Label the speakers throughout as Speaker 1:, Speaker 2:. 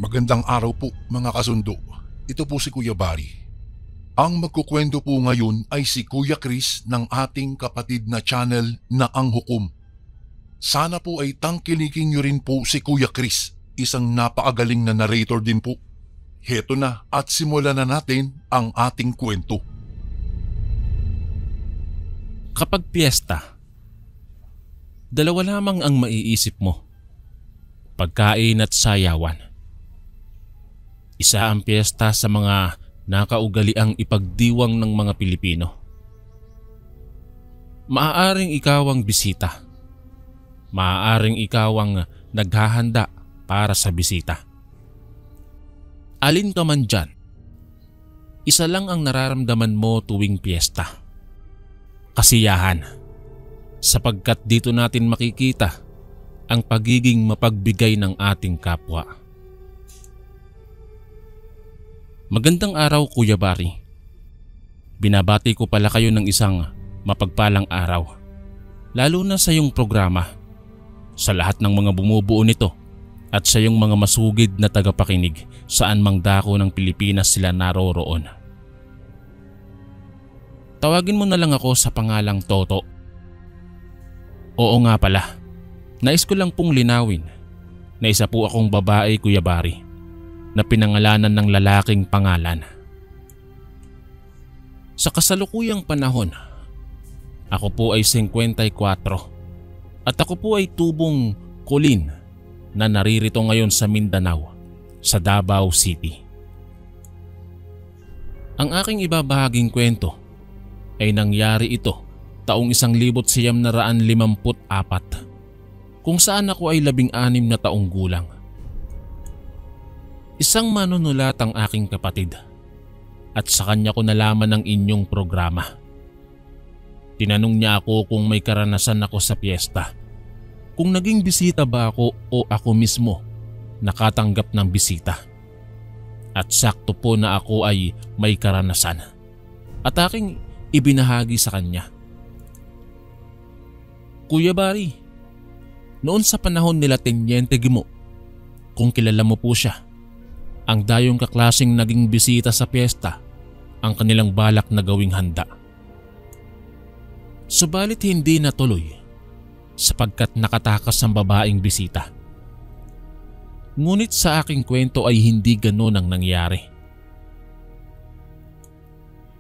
Speaker 1: Magandang araw po mga kasundo. Ito po si Kuya Bari. Ang magkukwento po ngayon ay si Kuya Chris ng ating kapatid na channel na Ang Hukom. Sana po ay tangkilikin niyo rin po si Kuya Chris, isang napakagaling na narrator din po. Heto na at simulan na natin ang ating kwento.
Speaker 2: Kapag piyesta, dalawa lamang ang maiisip mo: pagkain at sayawan. Isa ang piyesta sa mga nakaugaliang ipagdiwang ng mga Pilipino. Maaaring ikaw ang bisita. Maaaring ikaw ang naghahanda para sa bisita. Alin ka man dyan, isa lang ang nararamdaman mo tuwing piyesta: kasiyahan. Sapagkat dito natin makikita ang pagiging mapagbigay ng ating kapwa. Magandang araw, Kuya Bari. Binabati ko pala kayo ng isang mapagpalang araw, lalo na sa iyong programa, sa lahat ng mga bumubuo nito at sa iyong mga masugid na tagapakinig saan mang dako ng Pilipinas sila naroroon. Tawagin mo na lang ako sa pangalang Toto. Oo nga pala, nais ko lang pong linawin na isa po akong babae, Kuya Bari, na pinangalanan ng lalaking pangalan. Sa kasalukuyang panahon, ako po ay 54 at ako po ay tubong kulin na naririto ngayon sa Mindanao, sa Davao City. Ang aking ibabahaging kwento ay nangyari ito taong 1954, kung saan ako ay 16 na taong gulang. Isang manunulat ang aking kapatid at sa kanya ko nalaman ang inyong programa. Tinanong niya ako kung may karanasan ako sa piyesta, kung naging bisita ba ako o ako mismo nakatanggap ng bisita. At sakto po na ako ay may karanasan at aking ibinahagi sa kanya. Kuya Bari, noon sa panahon nila Teniente Gimo, kung kilala mo po siya, ang dayong kaklaseng naging bisita sa piyesta ang kanilang balak na gawing handa. Subalit hindi natuloy sapagkat nakatakas ang babaeng bisita. Ngunit sa aking kwento ay hindi ganoon ang nangyari.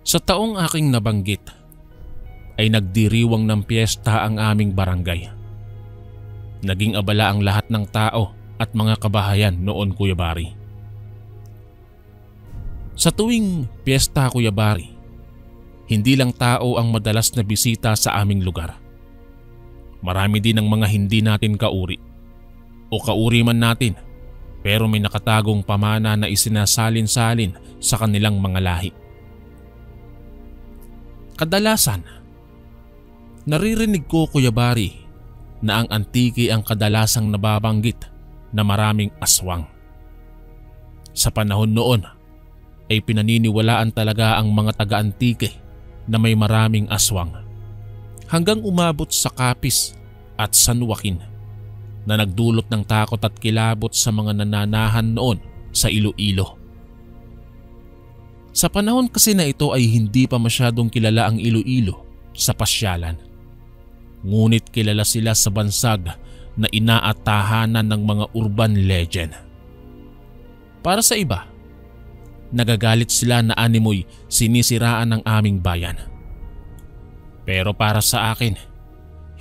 Speaker 2: Sa taong aking nabanggit ay nagdiriwang ng piyesta ang aming barangay. Naging abala ang lahat ng tao at mga kabahayan noon, Kuya Bari. Sa tuwing piyesta, Kuya Bari, hindi lang tao ang madalas na bisita sa aming lugar. Marami din ang mga hindi natin kauri o kauri man natin pero may nakatagong pamana na isinasalin-salin sa kanilang mga lahi. Kadalasan, naririnig ko, Kuya Bari, na ang antiki ang kadalasang nababanggit na maraming aswang. Sa panahon noon ay pinaniniwalaan talaga ang mga taga-antike na may maraming aswang, hanggang umabot sa Capiz at San Joaquin na nagdulot ng takot at kilabot sa mga nananahan noon sa Iloilo. Sa panahon kasi na ito ay hindi pa masyadong kilala ang Iloilo sa pasyalan. Ngunit kilala sila sa bansag na inaatahanan ng mga urban legend. Para sa iba, nagagalit sila na animoy sinisiraan ng aming bayan. Pero para sa akin,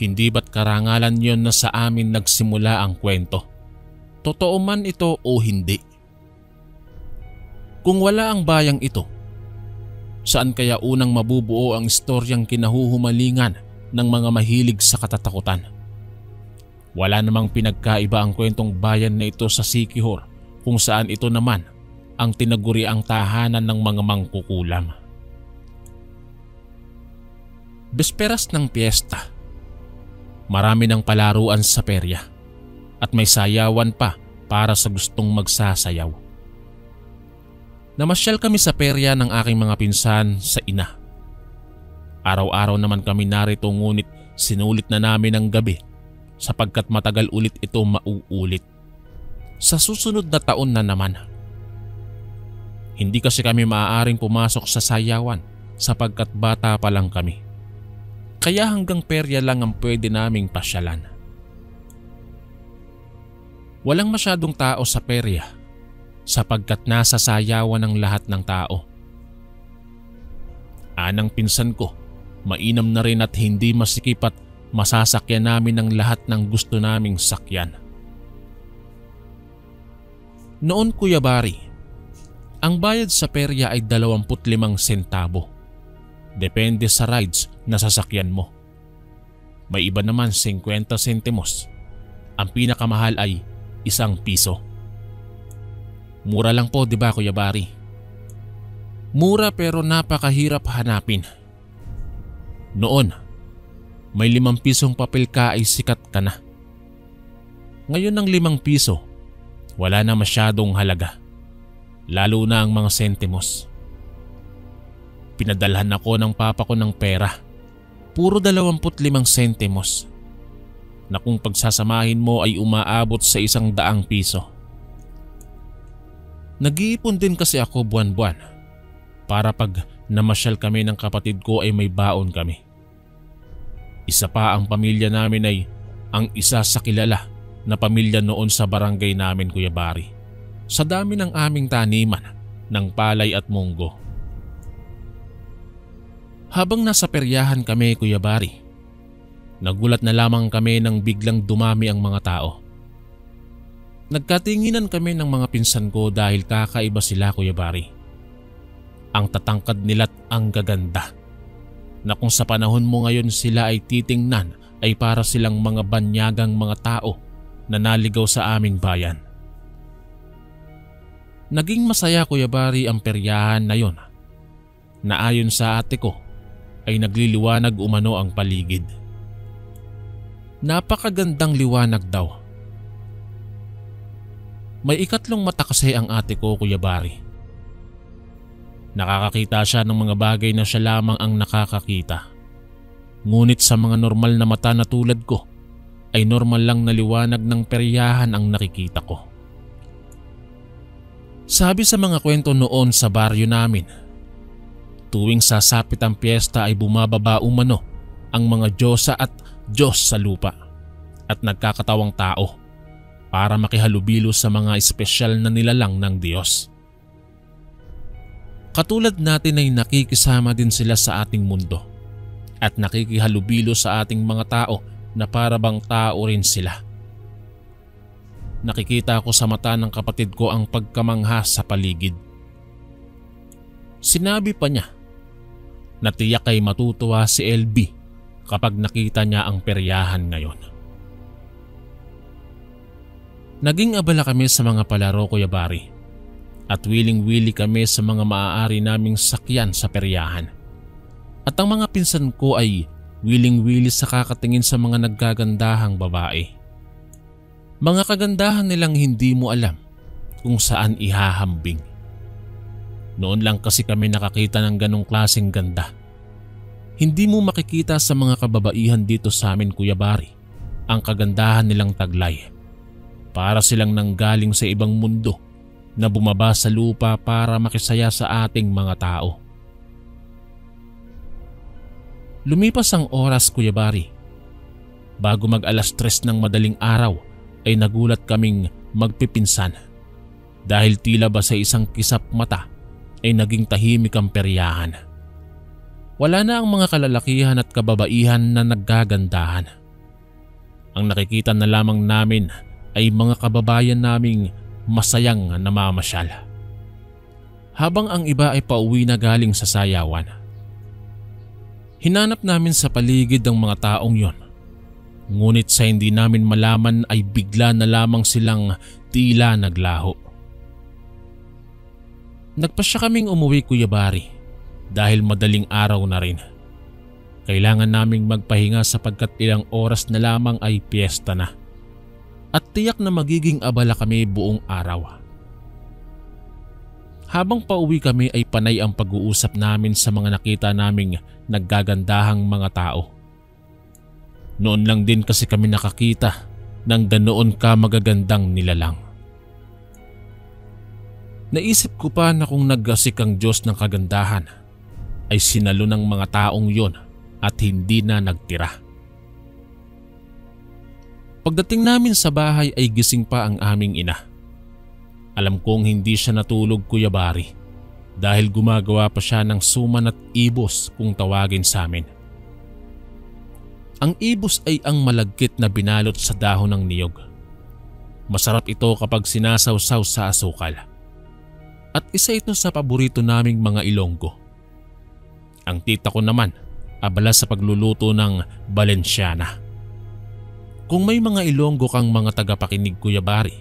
Speaker 2: hindi ba't karangalan yon na sa amin nagsimula ang kwento? Totoo man ito o hindi. Kung wala ang bayang ito, saan kaya unang mabubuo ang istoryang kinahuhumalingan ng mga mahilig sa katatakutan? Wala namang pinagkaiba ang kwentong bayan na ito sa Siquijor, kung saan ito naman ang tinaguriang tahanan ng mga mangkukulam. Besperas ng piyesta, marami ng palaruan sa perya at may sayawan pa para sa gustong magsasayaw. Namasyal kami sa perya ng aking mga pinsan sa ina. Araw-araw naman kami narito, ngunit sinulit na namin ang gabi sapagkat matagal ulit ito mauulit. sa susunod na taon na naman. Hindi kasi kami maaaring pumasok sa sayawan sapagkat bata pa lang kami. Kaya hanggang perya lang ang pwede naming pasyalan. Walang masyadong tao sa perya sapagkat nasa sayawan ang lahat ng tao. Anang pinsan ko, mainam na rin at hindi masikip at masasakyan namin ang lahat ng gusto naming sakyan. Noon, Kuya Bari, ang bayad sa perya ay 25 sentabo. Depende sa rides na sasakyan mo. May iba naman 50 sentimos. Ang pinakamahal ay 1 piso. Mura lang po, di ba, Kuya Bari? Mura pero napakahirap hanapin. Noon, may 5 pisong papel ka ay sikat ka na. Ngayon ang 5 piso, wala na masyadong halaga. Lalo na ang mga sentimos. Pinadalhan ako ng papa ko ng pera. Puro 25 sentimos. Na kung pagsasamahin mo ay umaabot sa 100 piso. Nag-iipon din kasi ako buwan-buwan. Para pag namasyal kami ng kapatid ko ay may baon kami. Isa pa ang pamilya namin ay ang isa sa kilala na pamilya noon sa barangay namin, Kuya Bari. Sa dami ng aming taniman ng palay at munggo. Habang nasa peryahan kami, Kuya Bari, nagulat na lamang kami nang biglang dumami ang mga tao. Nagkatinginan kami ng mga pinsan ko dahil kakaiba sila, Kuya Bari. Ang tatangkad nila't ang gaganda. Na kung sa panahon mo ngayon sila ay titingnan ay para silang mga banyagang mga tao na naligaw sa aming bayan. Naging masaya, Kuya Bari, ang peryahan na yon na ayon sa ate ko ay nagliliwanag umano ang paligid. Napakagandang liwanag daw. May 2 mata kasi ang ate ko, Kuya Bari. Nakakakita siya ng mga bagay na siya lamang ang nakakakita. Ngunit sa mga normal na mata na tulad ko ay normal lang na liwanag ng peryahan ang nakikita ko. Sabi sa mga kwento noon sa baryo namin, tuwing sasapit ang piyesta ay bumababa umano ang mga Diyosa at Diyos sa lupa at nagkakatawang tao para makihalubilo sa mga espesyal na nilalang ng Diyos. Katulad natin ay nakikisama din sila sa ating mundo at nakikihalubilo sa ating mga tao na para bang tao rin sila. Nakikita ko sa mata ng kapatid ko ang pagkamangha sa paligid. Sinabi pa niya na tiyak ay matutuwa si LB kapag nakita niya ang peryahan ngayon. Naging abala kami sa mga palaro, Kuya Bari, at willing-willy kami sa mga maaari naming sakyan sa peryahan. At ang mga pinsan ko ay willing-willy sa kakatingin sa mga naggagandahang babae. Mga kagandahan nilang hindi mo alam kung saan ihahambing. Noon lang kasi kami nakakita ng ganong klaseng ganda. Hindi mo makikita sa mga kababaihan dito sa amin, Kuya Bari, ang kagandahan nilang taglay. Para silang nanggaling sa ibang mundo na bumaba sa lupa para makisaya sa ating mga tao. Lumipas ang oras, Kuya Bari. Bago mag 3:00 ng madaling araw ay nagulat kaming magpipinsan dahil tila ba sa isang kisap mata ay naging tahimik ang peryahan. Wala na ang mga kalalakihan at kababaihan na naggagandahan. Ang nakikita na lamang namin ay mga kababayan naming masayang namamasyal. Habang ang iba ay pauwi na galing sa sayawan. Hinanap namin sa paligid ang mga taong yon. Ngunit sa hindi namin malaman ay bigla na lamang silang tila naglaho. Nagpasya kaming umuwi, Kuya Bari, dahil madaling araw na rin. Kailangan naming magpahinga sapagkat ilang oras na lamang ay piyesta na. At tiyak na magiging abala kami buong araw. Habang pauwi kami ay panay ang pag-uusap namin sa mga nakita naming naggagandahang mga tao. Noon lang din kasi kami nakakita ng ganoon ka magagandang nilalang. Naisip ko pa na kung naggasik ang Diyos ng kagandahan ay sinalo ng mga taong yon at hindi na nagtira. Pagdating namin sa bahay ay gising pa ang aming ina. Alam kong hindi siya natulog, Kuya Bari, dahil gumagawa pa siya ng suman at ibos kung tawagin sa amin. Ang ibos ay ang malagkit na binalot sa dahon ng niyog. Masarap ito kapag sinasawsaw sa asukal. At isa ito sa paborito naming mga Ilonggo. Ang tita ko naman, abala sa pagluluto ng Balenciana. Kung may mga Ilonggo kang mga tagapakinig, Kuya Bari,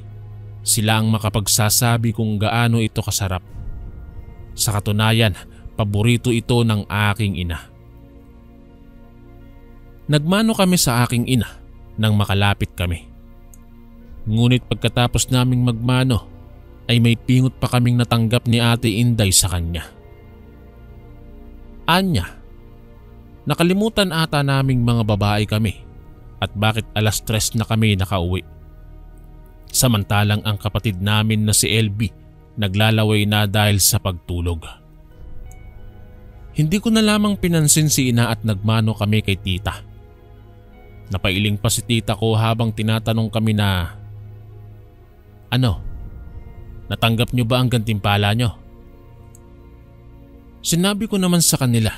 Speaker 2: sila ang makapagsasabi kung gaano ito kasarap. Sa katunayan, paborito ito ng aking ina. Nagmano kami sa aking ina nang makalapit kami. Ngunit pagkatapos naming magmano ay may pingot pa kaming natanggap ni Ate Inday sa kanya. Anya, nakalimutan ata naming mga babae kami at bakit 3:00 na kami nakauwi. Samantalang ang kapatid namin na si LB naglalaway na dahil sa pagtulog. Hindi ko na lamang pinansin si ina at nagmano kami kay tita. Napailing pa si tita ko habang tinatanong kami na, "Ano? Natanggap niyo ba ang gantimpala niyo?" Sinabi ko naman sa kanila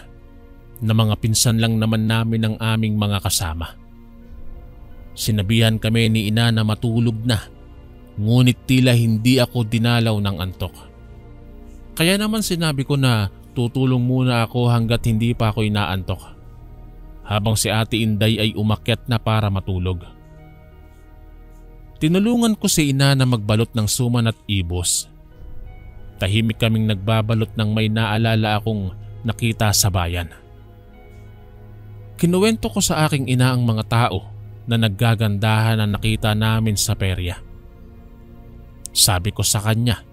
Speaker 2: na mga pinsan lang naman namin ang aming mga kasama. Sinabihan kami ni ina na matulog na, ngunit tila hindi ako dinalaw ng antok. Kaya naman sinabi ko na tutulong muna ako hanggat hindi pa ako inaantok, habang si Ate Inday ay umakyat na para matulog. Tinulungan ko si ina na magbalot ng suman at ibos. Tahimik kaming nagbabalot nang may naalala akong nakita sa bayan. Kinuwento ko sa aking ina ang mga tao na naggagandahan na nakita namin sa perya. Sabi ko sa kanya,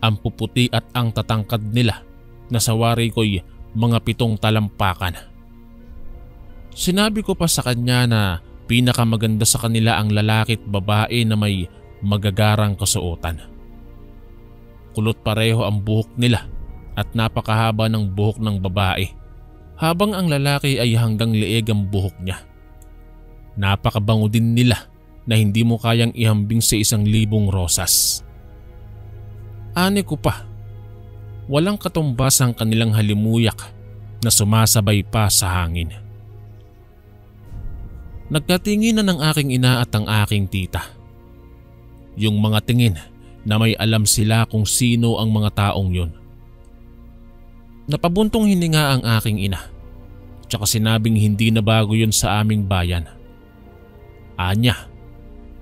Speaker 2: ang puputi at ang tatangkad nila na sa wari ko'y mga 7 talampakan. Sinabi ko pa sa kanya na pinakamaganda sa kanila ang lalaki at babae na may magagarang kasuotan. Kulot pareho ang buhok nila at napakahaba ng buhok ng babae, habang ang lalaki ay hanggang leeg ang buhok niya. Napakabango din nila na hindi mo kayang ihambing sa 1,000 rosas. Ani ko pa, walang katumbas ang kanilang halimuyak na sumasabay pa sa hangin. Nagkatinginan ng aking ina at ang aking tita. Yung mga tingin na may alam sila kung sino ang mga taong yun. Napabuntong hininga ang aking ina, tsaka sinabing hindi na bago yun sa aming bayan. Anya,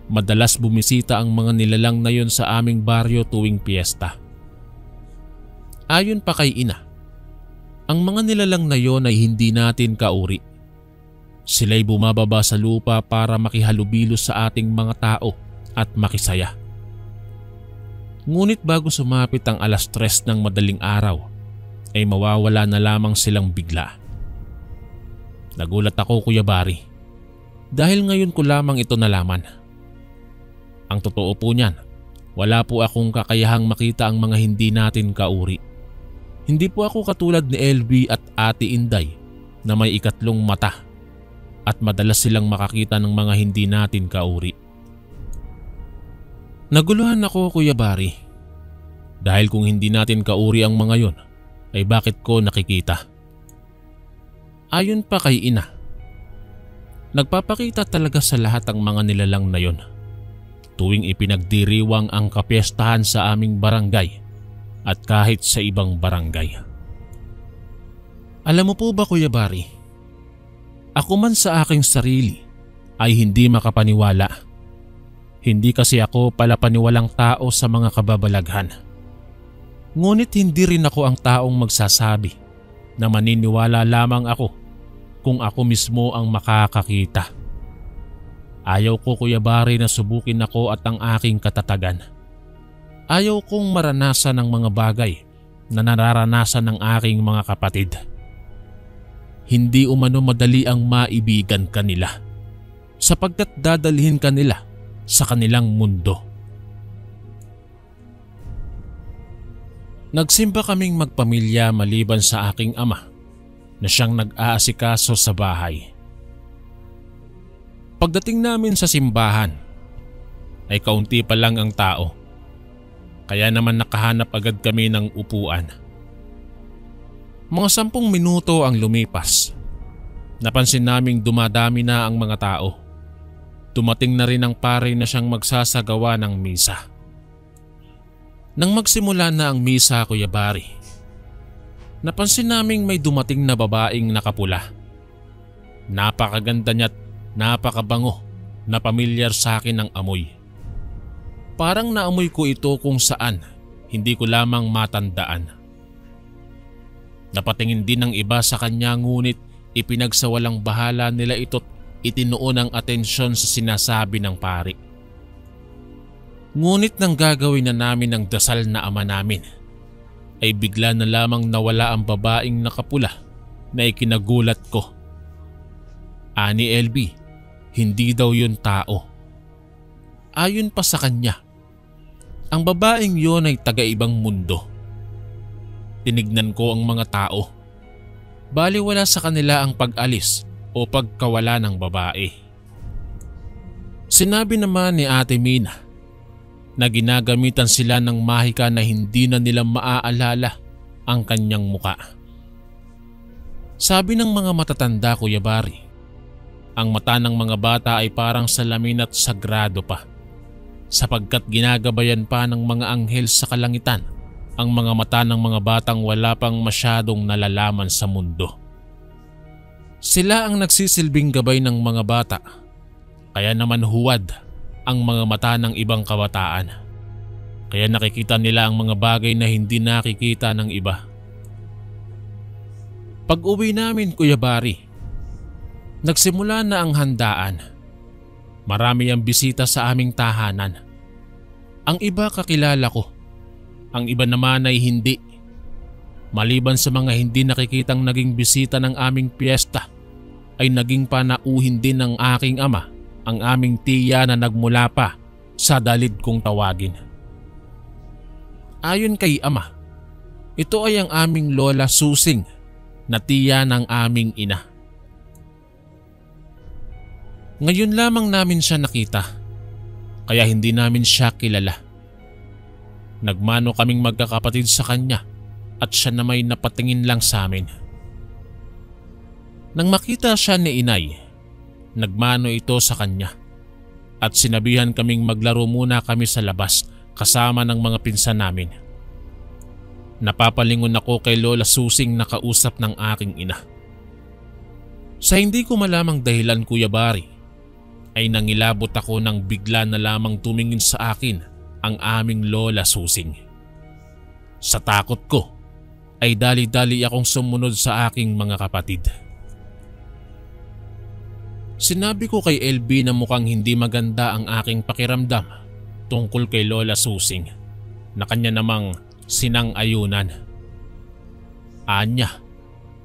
Speaker 2: madalas bumisita ang mga nilalang na yun sa aming baryo tuwing piyesta. Ayon pa kay ina, ang mga nilalang na yun ay hindi natin kauri. Sila'y bumababa sa lupa para makihalubilo sa ating mga tao at makisaya. Ngunit bago sumapit ang 3:00 ng madaling araw, ay mawawala na lamang silang bigla. Nagulat ako, Kuya Bari, dahil ngayon ko lamang ito nalaman. Ang totoo po niyan, wala po akong kakayahang makita ang mga hindi natin kauri. Hindi po ako katulad ni LB at Ate Inday na may 3 mata at madalas silang makakita ng mga hindi natin kauri. Naguluhan ako, Kuya Bari, dahil kung hindi natin kauri ang mga yon, ay bakit ko nakikita? Ayon pa kay ina, nagpapakita talaga sa lahat ang mga nilalang na yon tuwing ipinagdiriwang ang kapiestahan sa aming barangay at kahit sa ibang barangay. Alam mo po ba, Kuya Bari, ako man sa aking sarili ay hindi makapaniwala. Hindi kasi ako palapaniwalang tao sa mga kababalaghan. Ngunit hindi rin ako ang taong magsasabi na maniniwala lamang ako kung ako mismo ang makakakita. Ayaw ko, Kuya Bari, na subukin ako at ang aking katatagan. Ayaw kong maranasan ng mga bagay na nararanasan ng aking mga kapatid. Hindi umano madali ang maibigan kanila sapagkat dadalhin kanila sa kanilang mundo. Nagsimba kaming magpamilya maliban sa aking ama na siyang nag-aasikaso sa bahay. Pagdating namin sa simbahan ay kaunti pa lang ang tao, kaya naman nakahanap agad kami ng upuan. Mga 10 minuto ang lumipas. Napansin naming dumadami na ang mga tao. Dumating na rin ang pare na siyang magsasagawa ng misa. Nang magsimula na ang misa, Kuya Bari, napansin naming may dumating na babaeng nakapula. Napakaganda niya't napakabango na pamilyar sa akin ang amoy. Parang naamoy ko ito kung saan, hindi ko lamang matandaan. Napatingin din ng iba sa kanya ngunit ipinagsawalang bahala nila ito't itinuon ang atensyon sa sinasabi ng pari. Ngunit nang gagawin na namin ang dasal na ama namin, ay bigla na lamang nawala ang babaeng nakapula na ikinagulat ko. Ani LB, hindi daw yun tao. Ayon pa sa kanya, ang babaeng yun ay taga-ibang mundo. Tinignan ko ang mga tao. Baliwala sa kanila ang pag-alis o pagkawala ng babae. Sinabi naman ni Ate Mina na ginagamitan sila ng mahika na hindi na nila maaalala ang kanyang muka. Sabi ng mga matatanda, Kuya Bari, ang mata ng mga bata ay parang salamin at sagrado pa, sapagkat ginagabayan pa ng mga anghel sa kalangitan ang mga mata ng mga batang wala pang masyadong nalalaman sa mundo. Sila ang nagsisilbing gabay ng mga bata, kaya naman huwad ang mga mata ng ibang kabataan. Kaya nakikita nila ang mga bagay na hindi nakikita ng iba. Pag-uwi namin, Kuya Bari, nagsimula na ang handaan. Marami ang bisita sa aming tahanan. Ang iba kakilala ko, ang iba naman ay hindi. Maliban sa mga hindi nakikitang naging bisita ng aming piyesta, ay naging panauhin din ng aking ama, ang aming tiya na nagmula pa sa dalid kong tawagin. Ayon kay ama, ito ay ang aming lola Susing na tiya ng aming ina. Ngayon lamang namin siya nakita, kaya hindi namin siya kilala. Nagmano kaming magkakapatid sa kanya at siya na may napatingin lang sa amin. Nang makita siya ni inay, nagmano ito sa kanya at sinabihan kaming maglaro muna kami sa labas kasama ng mga pinsan namin. Napapalingon ako kay Lola Susing na kausap ng aking ina. Sa hindi ko malamang dahilan, Kuya Bari, ay nangilabot ako nang bigla na lamang tumingin sa akin ang aming Lola Susing. Sa takot ko ay dali-dali akong sumunod sa aking mga kapatid. Sinabi ko kay LB na mukhang hindi maganda ang aking pakiramdam tungkol kay Lola Susing na kanya namang sinang-ayunan. Anya,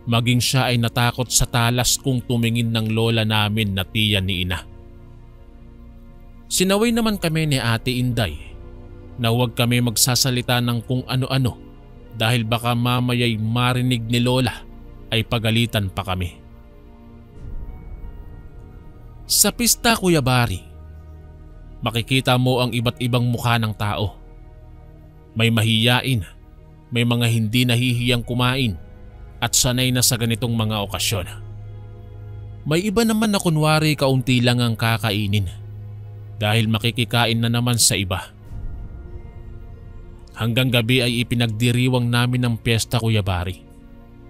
Speaker 2: maging siya ay natakot sa talas kung tumingin ng lola namin na tiya ni ina. Sinaway naman kami ni Ate Inday na huwag kami magsasalita ng kung ano-ano dahil baka mamaya'y marinig ni Lola ay pagalitan pa kami. Sa pista, Kuya Bari, makikita mo ang iba't ibang mukha ng tao. May mahiyain, may mga hindi nahihiyang kumain at sanay na sa ganitong mga okasyon. May iba naman na kunwari kaunti lang ang kakainin dahil makikikain na naman sa iba. Hanggang gabi ay ipinagdiriwang namin ang piyesta, Kuya Bari.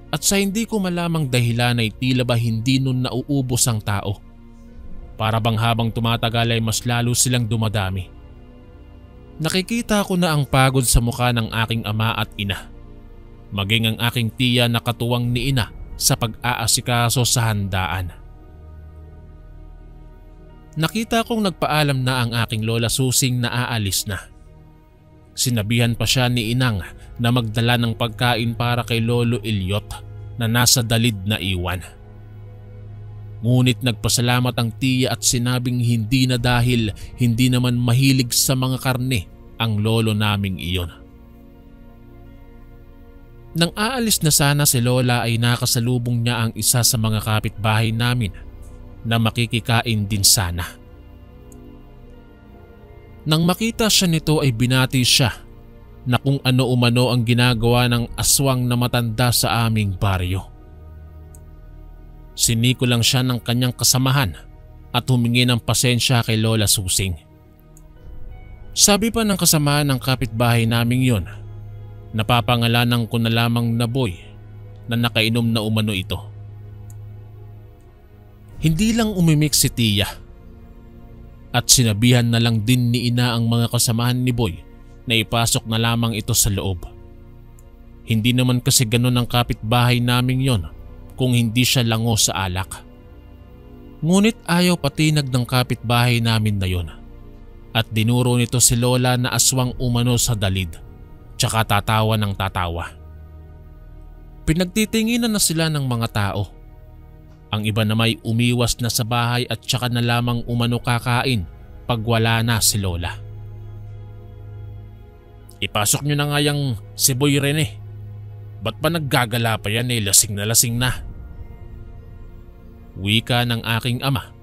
Speaker 2: At sa hindi ko malamang dahilan ay tila ba hindi nun nauubos ang tao. Para bang habang tumatagal ay mas lalo silang dumadami. Nakikita ko na ang pagod sa mukha ng aking ama at ina. Maging ang aking tiya na katuwang ni ina sa pag-aasikaso sa handaan. Nakita kong nagpaalam na ang aking Lola Susing na aalis na. Sinabihan pa siya ni inang na magdala ng pagkain para kay Lolo Ilyot na nasa dalid na iwan. Ngunit nagpasalamat ang tiya at sinabing hindi na dahil hindi naman mahilig sa mga karne ang lolo naming iyon. Nang aalis na sana si Lola ay nakasalubong niya ang isa sa mga kapitbahay namin na makikikain din sana. Nang makita siya nito ay binati siya na kung ano umano ang ginagawa ng aswang na matanda sa aming baryo. Siniko lang siya ng kanyang kasamahan at humingi ng pasensya kay Lola Susing. Sabi pa ng kasamahan ng kapitbahay naming yon, napapangalanan ko na lamang na Boy na nakainom na umano ito. Hindi lang umimik si Tia at sinabihan na lang din ni Ina ang mga kasamahan ni Boy na ipasok na lamang ito sa loob. Hindi naman kasi ganun ang kapitbahay naming yon kung hindi siya lango sa alak. Ngunit ayaw patinag ng kapitbahay namin na yon at dinuro nito si Lola na aswang umano sa dalid, tsaka tatawa ng tatawa. Pinagtitinginan na sila ng mga tao. Ang iba na may umiwas na sa bahay at tsaka na lamang umano kakain pag wala na si Lola. Ipasok nyo na nga yung si Boy Rene. Ba't pa naggagala pa yan lasing na lasing na? Wika ng aking ama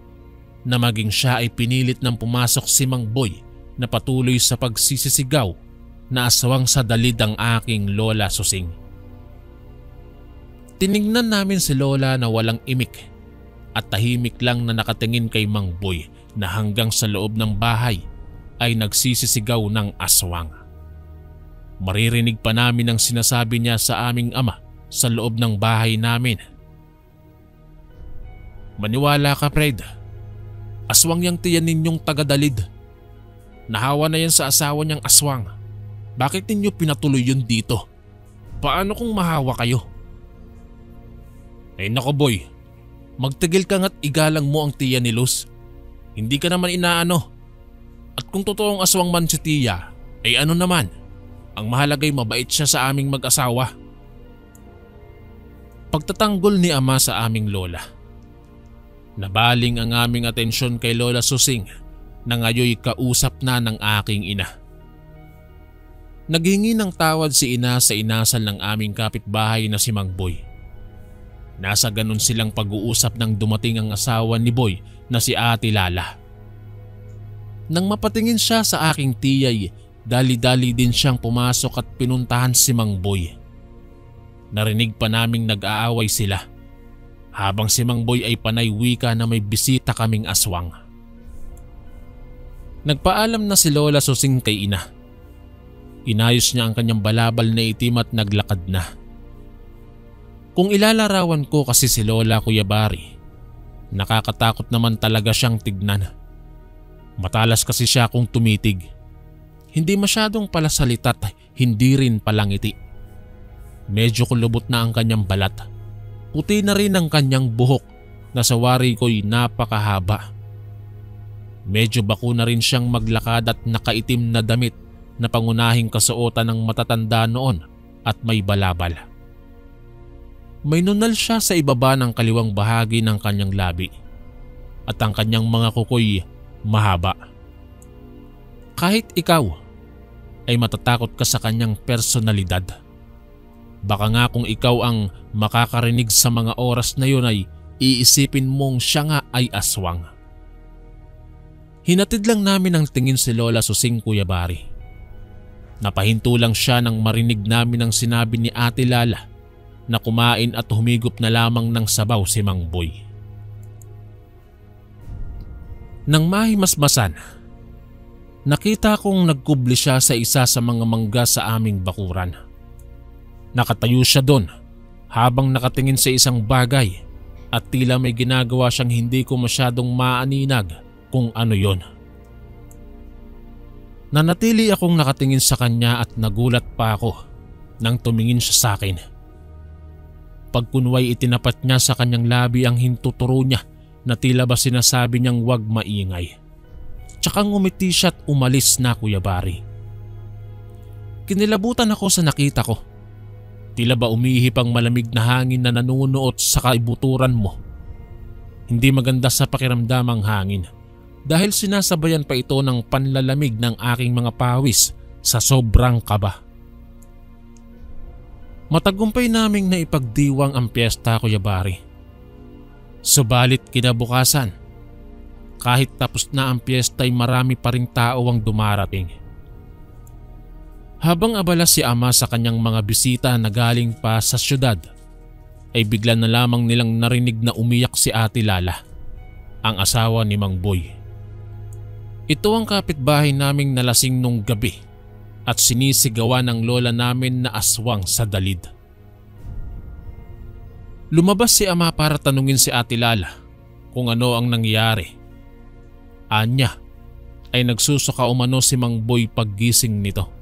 Speaker 2: na maging siya ay pinilit ng pumasok si Mang Boy na patuloy sa pagsisisigaw na aswang sa dalid ang aking Lola Susing. Tinignan namin si Lola na walang imik at tahimik lang na nakatingin kay Mang Boy na hanggang sa loob ng bahay ay nagsisisigaw ng aswang. Maririnig pa namin ang sinasabi niya sa aming ama sa loob ng bahay namin. Maniwala ka, Fred. Aswang yang tiyan ninyong taga-dalid. Nahawa na yan sa asawa niyang aswang. Bakit ninyo pinatuloy yun dito? Paano kung mahawa kayo? Ay nako Boy, magtigil ka nga't igalang mo ang tiya ni Luz. Hindi ka naman inaano. At kung totoong aswang man si Tia, ay ano naman? Ang mahalagay mabait siya sa aming mag-asawa. Pagtatanggol ni ama sa aming Lola. Nabaling ang aming atensyon kay Lola Susing na ngayoy kausap na ng aking ina. Naghingi ng tawad si ina sa inasal ng aming kapitbahay na si Mang Boy. Nasa ganun silang pag-uusap nang dumating ang asawa ni Boy na si Ate Lala. Nang mapatingin siya sa aking tiyay, dali-dali din siyang pumasok at pinuntahan si Mang Boy. Narinig pa naming nag-aaway sila. Habang si Mang Boy ay panay wika na may bisita kaming aswang. Nagpaalam na si Lola Susing kay ina. Inayos niya ang kanyang balabal na itim at naglakad na. Kung ilalarawan ko kasi si Lola Kuya Bari, nakakatakot naman talaga siyang tignan. Matalas kasi siya kung tumitig. Hindi masyadong palasalita at hindi rin palangiti. Medyo kulubot na ang kanyang balat. Puti na rin ang kanyang buhok na sa wari ko'y napakahaba. Medyo bako na rin siyang maglakad at nakaitim na damit na pangunahing kasuotan ng matatanda noon at may balabal. May nunal siya sa ibaba ng kaliwang bahagi ng kanyang labi at ang kanyang mga kukoy mahaba. Kahit ikaw ay matatakot ka sa kanyang personalidad. Baka nga kung ikaw ang makakarinig sa mga oras na yun ay iisipin mong siya nga ay aswang. Hinatid lang namin ang tingin si Lola Susing Kuya Bari. Napahinto lang siya nang marinig namin ang sinabi ni Ate Lala na kumain at humigop na lamang ng sabaw si Mang Boy. Nang mahimasmasan, nakita kong nagkubli siya sa isa sa mga mangga sa aming bakuran. Nakatayo siya doon habang nakatingin sa isang bagay at tila may ginagawa siyang hindi ko masyadong maaninag kung ano yon. Nanatili akong nakatingin sa kanya at nagulat pa ako nang tumingin siya sa akin. Pagkunway itinapat niya sa kanyang labi ang hintuturo niya na tila ba sinasabi niyang wag maingay. Tsaka ngumiti siya at umalis na Kuya Bari. Kinilabutan ako sa nakita ko. Tila ba umihip ang malamig na hangin na nanunuot sa kaibuturan mo. Hindi maganda sa pakiramdam ang hangin dahil sinasabayan pa ito ng panlalamig ng aking mga pawis sa sobrang kaba. Matagumpay naming naipagdiwang ang piyesta, Kuya Bari. Subalit kinabukasan, kahit tapos na ang piyesta ay marami pa ring tao ang dumarating. Habang abala si Ama sa kanyang mga bisita na galing pa sa syudad, ay bigla na lamang nilang narinig na umiyak si Ate Lala, ang asawa ni Mang Boy. Ito ang kapitbahay naming nalasing nung gabi at sinisigawan ng lola namin na aswang sa dalid. Lumabas si Ama para tanungin si Ate Lala kung ano ang nangyari. Anya ay nagsusuka umano si Mang Boy paggising nito.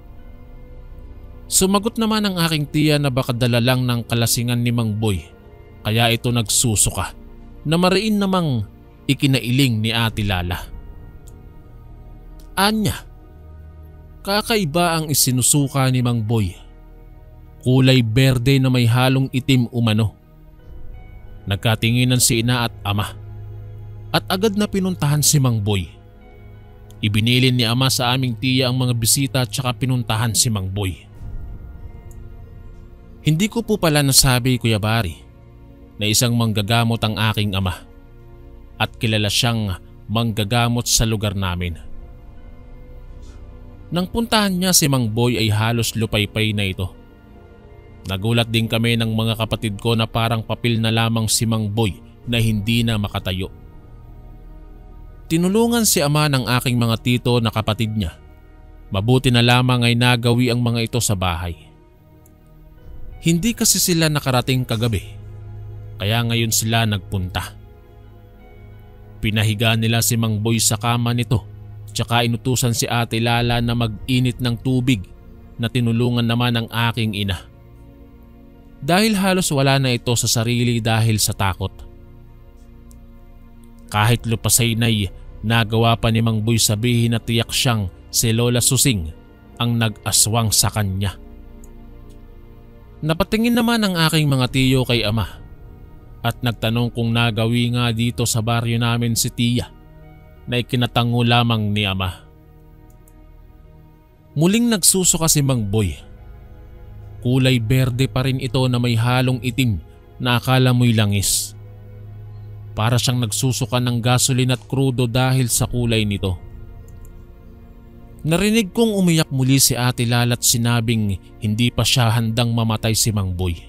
Speaker 2: Sumagot naman ang aking tiya na baka dala lang ng kalasingan ni Mang Boy kaya ito nagsusuka, na mariin namang ikinailing ni Ate Lala. Anya, kakaiba ang isinusuka ni Mang Boy. Kulay berde na may halong itim umano. Nagkatinginan si Ina at Ama at agad na pinuntahan si Mang Boy. Ibinilin ni Ama sa aming tiya ang mga bisita at saka pinuntahan si Mang Boy. Hindi ko po pala nasabi, Kuya Bari, na isang manggagamot ang aking ama at kilala siyang manggagamot sa lugar namin. Nang puntahan niya si Mang Boy ay halos lupaypay na ito. Nagulat din kami ng mga kapatid ko na parang papel na lamang si Mang Boy na hindi na makatayo. Tinulungan si Ama ng aking mga tito na kapatid niya. Mabuti na lamang ay nagawi ang mga ito sa bahay. Hindi kasi sila nakarating kagabi, kaya ngayon sila nagpunta. Pinahiga nila si Mang Boy sa kama nito, tsaka inutusan si Ate Lala na mag-init ng tubig na tinulungan naman ng aking ina. Dahil halos wala na ito sa sarili dahil sa takot. Kahit lupasay na'y nagawa pa ni Mang Boy sabihin na tiyak siyang si Lola Susing ang nag-aswang sa kanya. Napatingin naman ang aking mga tiyo kay Ama at nagtanong kung nagawi nga dito sa baryo namin si Tiya na ikinatango lamang ni Ama. Muling nagsusuka si Mang Boy. Kulay berde pa rin ito na may halong itim na akala mo'y langis. Para siyang nagsusuka ng gasolin at krudo dahil sa kulay nito. Narinig kong umiyak muli si Ate Lala at sinabing hindi pa siya handang mamatay si Mang Boy.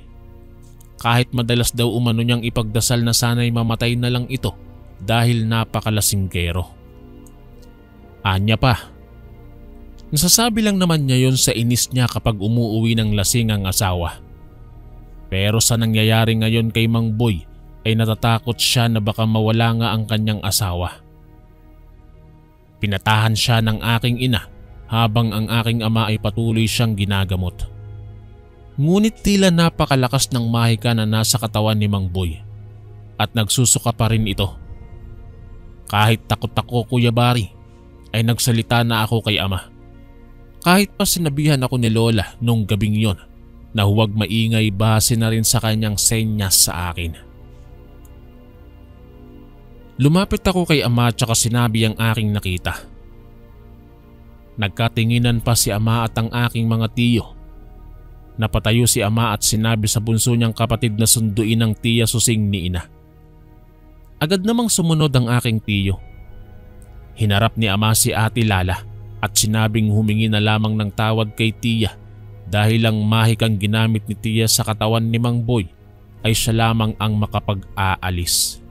Speaker 2: Kahit madalas daw umano niyang ipagdasal na sana'y mamatay na lang ito dahil napakalasinggero. Anya pa. Nasasabi lang naman niya yon sa inis niya kapag umuuwi ng lasing ang asawa. Pero sa nangyayari ngayon kay Mang Boy ay natatakot siya na baka mawala nga ang kanyang asawa. Pinatahan siya ng aking ina habang ang aking ama ay patuloy siyang ginagamot. Ngunit tila napakalakas ng mahika na nasa katawan ni Mang Boy at nagsusuka pa rin ito. Kahit takot ako, Kuya Bari, ay nagsalita na ako kay Ama. Kahit pa sinabihan ako ni Lola nung gabing yon na huwag maingay base na rin sa kanyang senyas sa akin. Lumapit ako kay Ama at saka sinabi ang aking nakita. Nagkatinginan pa si Ama at ang aking mga tiyo. Napatayo si Ama at sinabi sa bunso niyang kapatid na sunduin ang Tiya Susing ni Ina. Agad namang sumunod ang aking tiyo. Hinarap ni Ama si Ate Lala at sinabing humingi na lamang ng tawad kay Tiya dahil ang mahikang ginamit ni Tiya sa katawan ni Mang Boy ay siya lamang ang makapag-aalis.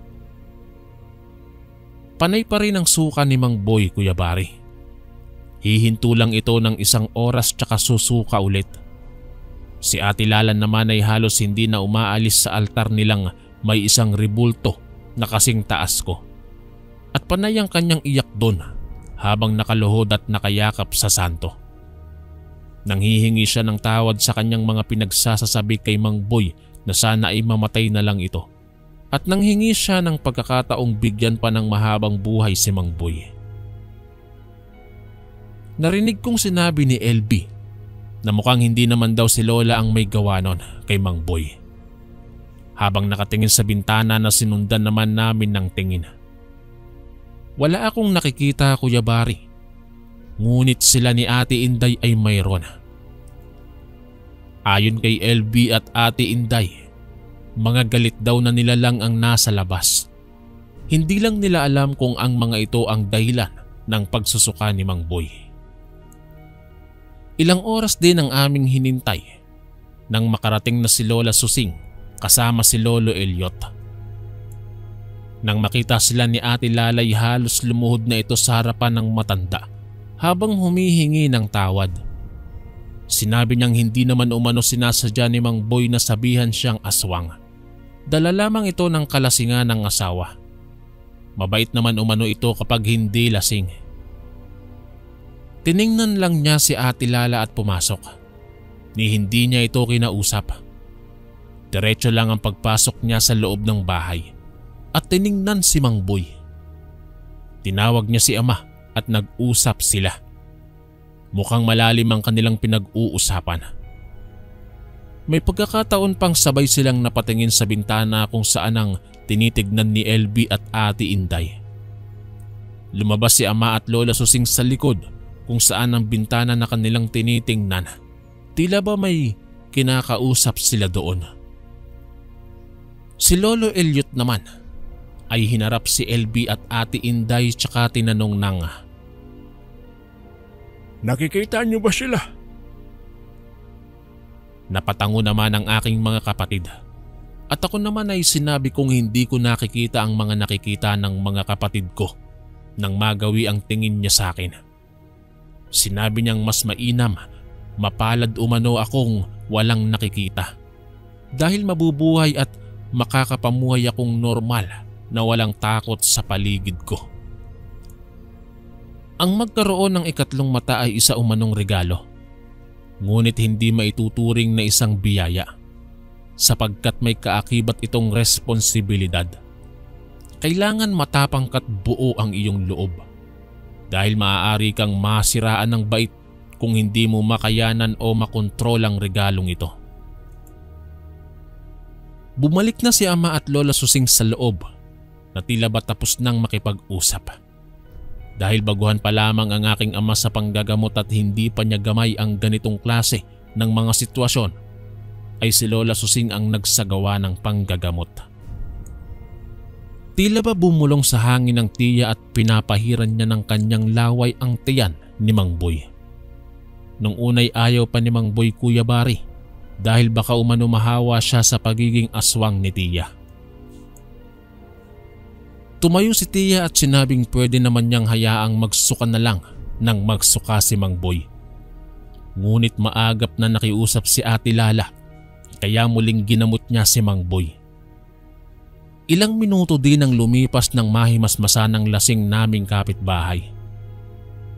Speaker 2: Panay pa rin ang suka ni Mang Boy, Kuya Bari. Hihinto lang ito ng 1 oras tsaka susuka ulit. Si Ate Lala naman ay halos hindi na umaalis sa altar nilang may isang rebulto na kasing taas ko. At panay ang kanyang iyak doon habang nakaluhod at nakayakap sa santo. Nanghihingi siya ng tawad sa kanyang mga pinagsasasabi kay Mang Boy na sana ay mamatay na lang ito. At nanghingi siya ng pagkakataong bigyan pa ng mahabang buhay si Mang Boy. Narinig kong sinabi ni LB na mukhang hindi naman daw si Lola ang may gawa nun kay Mang Boy. Habang nakatingin sa bintana na sinundan naman namin ng tingin. Wala akong nakikita, Kuya Bari. Ngunit sila ni Ate Inday ay mayroon. Ayon kay LB at Ate Inday, mga galit daw na nilalang ang nasa labas. Hindi lang nila alam kung ang mga ito ang dahilan ng pagsusuka ni Mang Boy. Ilang oras din ang aming hinintay nang makarating na si Lola Susing kasama si Lolo Elliot. Nang makita sila ni Ate Lalay, halos lumuhod na ito sa harapan ng matanda habang humihingi ng tawad. Sinabi niyang hindi naman umano sinasadya ni Mang Boy na sabihan siyang aswang. Dala lamang ito ng kalasingan ng asawa. Mabait naman umano ito kapag hindi lasing. Tiningnan lang niya si Ate Lala at pumasok. Ni hindi niya ito kinausap. Diretso lang ang pagpasok niya sa loob ng bahay at tiningnan si Mang Boy. Tinawag niya si Ama at nag-usap sila. Mukhang malalim ang kanilang pinag-uusapan. May pagkakataon pang sabay silang napatingin sa bintana kung saan ang tinitignan ni LB at Ate Inday. Lumabas si Ama at Lola Susing sa likod kung saan ang bintana na kanilang tinitingnan. Tila ba may kinakausap sila doon. Si Lolo Elliot naman ay hinarap si LB at Ate Inday tsaka tinanong ng,
Speaker 3: "Nakikita niyo ba sila?"
Speaker 2: Napatango naman ang aking mga kapatid at ako naman ay sinabi kong hindi ko nakikita ang mga nakikita ng mga kapatid ko nang magawi ang tingin niya sa akin. Sinabi niyang mas mainam, mapalad umano akong walang nakikita dahil mabubuhay at makakapamuhay akong normal na walang takot sa paligid ko. Ang magkaroon ng ikatlong mata ay isa umanong regalo, ngunit hindi maituturing na isang biyaya sapagkat may kaakibat itong responsibilidad. Kailangan matapang ka't buo ang iyong loob dahil maaari kang masiraan ng bait kung hindi mo makayanan o makontrol ang regalong ito. Bumalik na si Ama at Lola Susing sa loob na tila ba tapos nang makipag-usap. Dahil baguhan pa lamang ang aking ama sa panggagamot at hindi pa niya gamay ang ganitong klase ng mga sitwasyon, ay si Lola Susing ang nagsagawa ng panggagamot. Tila ba bumulong sa hangin ng tiya at pinapahiran niya ng kanyang laway ang tiyan ni Mang Boy. Nung unay ayaw pa ni Mang Boy, Kuya Bari, dahil baka umano mahawa siya sa pagiging aswang ni tiya. Tumayo si tiya at sinabing pwede naman niyang hayaang magsuka na lang nang magsuka si Mang Boy. Ngunit maagap na nakiusap si Ate Lala kaya muling ginamot niya si Mang Boy. Ilang minuto din ang lumipas nang mahimasmasa ng lasing naming kapitbahay.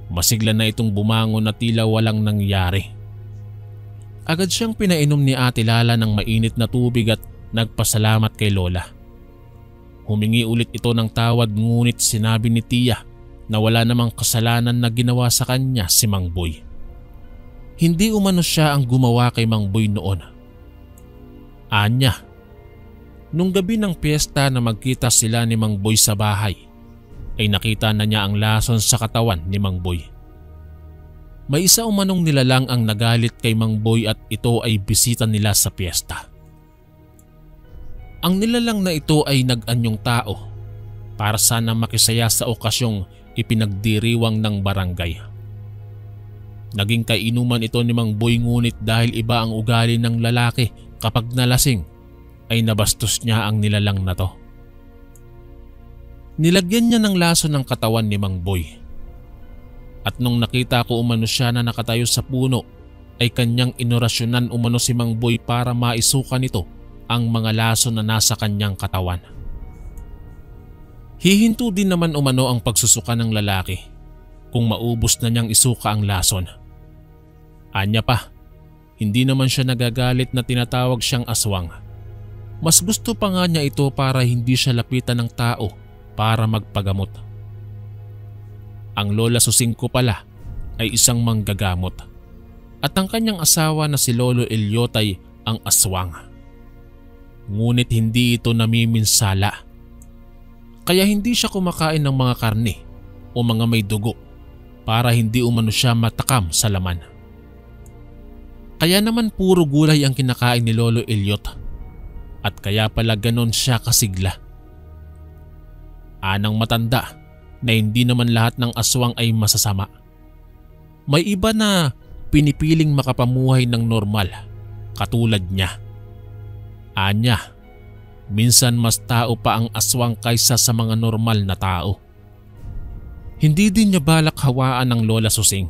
Speaker 2: Masigla na itong bumangon na tila walang nangyari. Agad siyang pinainom ni Ate Lala ng mainit na tubig at nagpasalamat kay Lola. Humingi ulit ito ng tawad ngunit sinabi ni tiya na wala namang kasalanan na ginawa sa kanya si Mang Boy. Hindi umano siya ang gumawa kay Mang Boy noon. Anya, nung gabi ng piyesta na magkita sila ni Mang Boy sa bahay, ay nakita na niya ang lason sa katawan ni Mang Boy. May isa umanong nilalang ang nagalit kay Mang Boy at ito ay bisita nila sa piyesta. Ang nilalang na ito ay nag-anyong tao para sana makisaya sa okasyong ipinagdiriwang ng barangay. Naging kainuman ito ni Mang Boy ngunit dahil iba ang ugali ng lalaki kapag nalasing ay nabastos niya ang nilalang na to. Nilagyan niya ng laso ng katawan ni Mang Boy. At nung nakita ko umano siya na nakatayo sa puno ay kanyang inorasyonan umano si Mang Boy para maisuka nito ang mga laso na nasa kanyang katawan. Hihinto din naman umano ang pagsusuka ng lalaki kung maubos na niyang isuka ang lason. Anya pa, hindi naman siya nagagalit na tinatawag siyang aswang. Mas gusto pa nga niya ito para hindi siya lapitan ng tao para magpagamot. Ang Lola Susing ko pala ay isang manggagamot at ang kanyang asawa na si Lolo Elliot ay ang aswang. Ngunit hindi ito namiminsala. Kaya hindi siya kumakain ng mga karne o mga may dugo para hindi umano siya matakam sa laman. Kaya naman puro gulay ang kinakain ni Lolo Elliot at kaya pala ganon siya kasigla. Anang matanda na hindi naman lahat ng aswang ay masasama. May iba na pinipiling makapamuhay ng normal katulad niya. Anya, minsan mas tao pa ang aswang kaysa sa mga normal na tao. Hindi din niya balak hawaan ng Lola Susing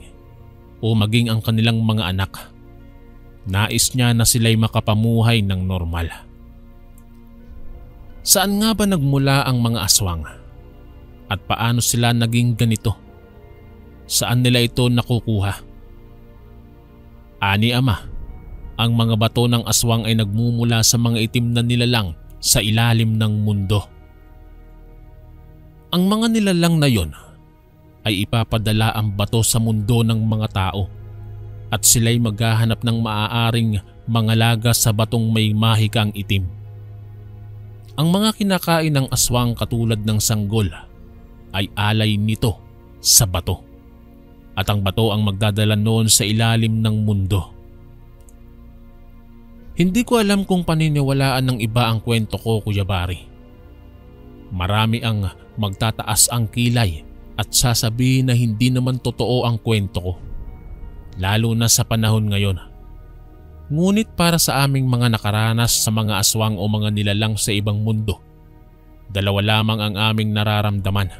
Speaker 2: o maging ang kanilang mga anak. Nais niya na sila'y makapamuhay ng normal. Saan nga ba nagmula ang mga aswang? At paano sila naging ganito? Saan nila ito nakukuha? Ani Ama, ang mga bato ng aswang ay nagmumula sa mga itim na nilalang sa ilalim ng mundo. Ang mga nilalang na yon ay ipapadala ang bato sa mundo ng mga tao at sila'y maghahanap ng maaaring mangalaga sa batong may mahikang itim. Ang mga kinakain ng aswang katulad ng sanggol ay alay nito sa bato at ang bato ang magdadala noon sa ilalim ng mundo. Hindi ko alam kung paniniwalaan ng iba ang kwento ko, Kuya Bari. Marami ang magtataas ang kilay at sasabihin na hindi naman totoo ang kwento ko, lalo na sa panahon ngayon. Ngunit para sa aming mga nakaranas sa mga aswang o mga nilalang sa ibang mundo, dalawa lamang ang aming nararamdaman.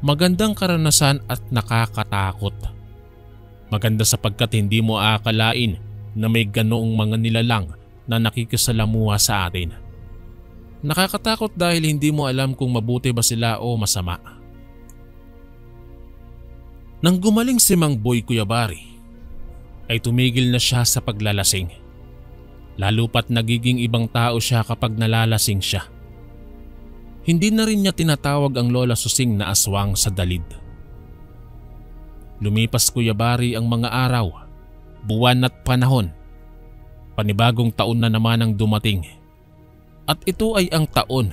Speaker 2: Magandang karanasan at nakakatakot. Maganda sapagkat hindi mo aakalain na may ganoong mga nilalang na nakikisalamuha sa atin. Nakakatakot dahil hindi mo alam kung mabuti ba sila o masama. Nang gumaling si Mang Boy, Kuya Bari, ay tumigil na siya sa paglalasing. Lalo pat nagiging ibang tao siya kapag nalalasing siya. Hindi na rin niya tinatawag ang Lola Susing na aswang sa dalid. Lumipas, Kuya Bari, ang mga araw, buwan at panahon. Panibagong taon na naman ang dumating. At ito ay ang taon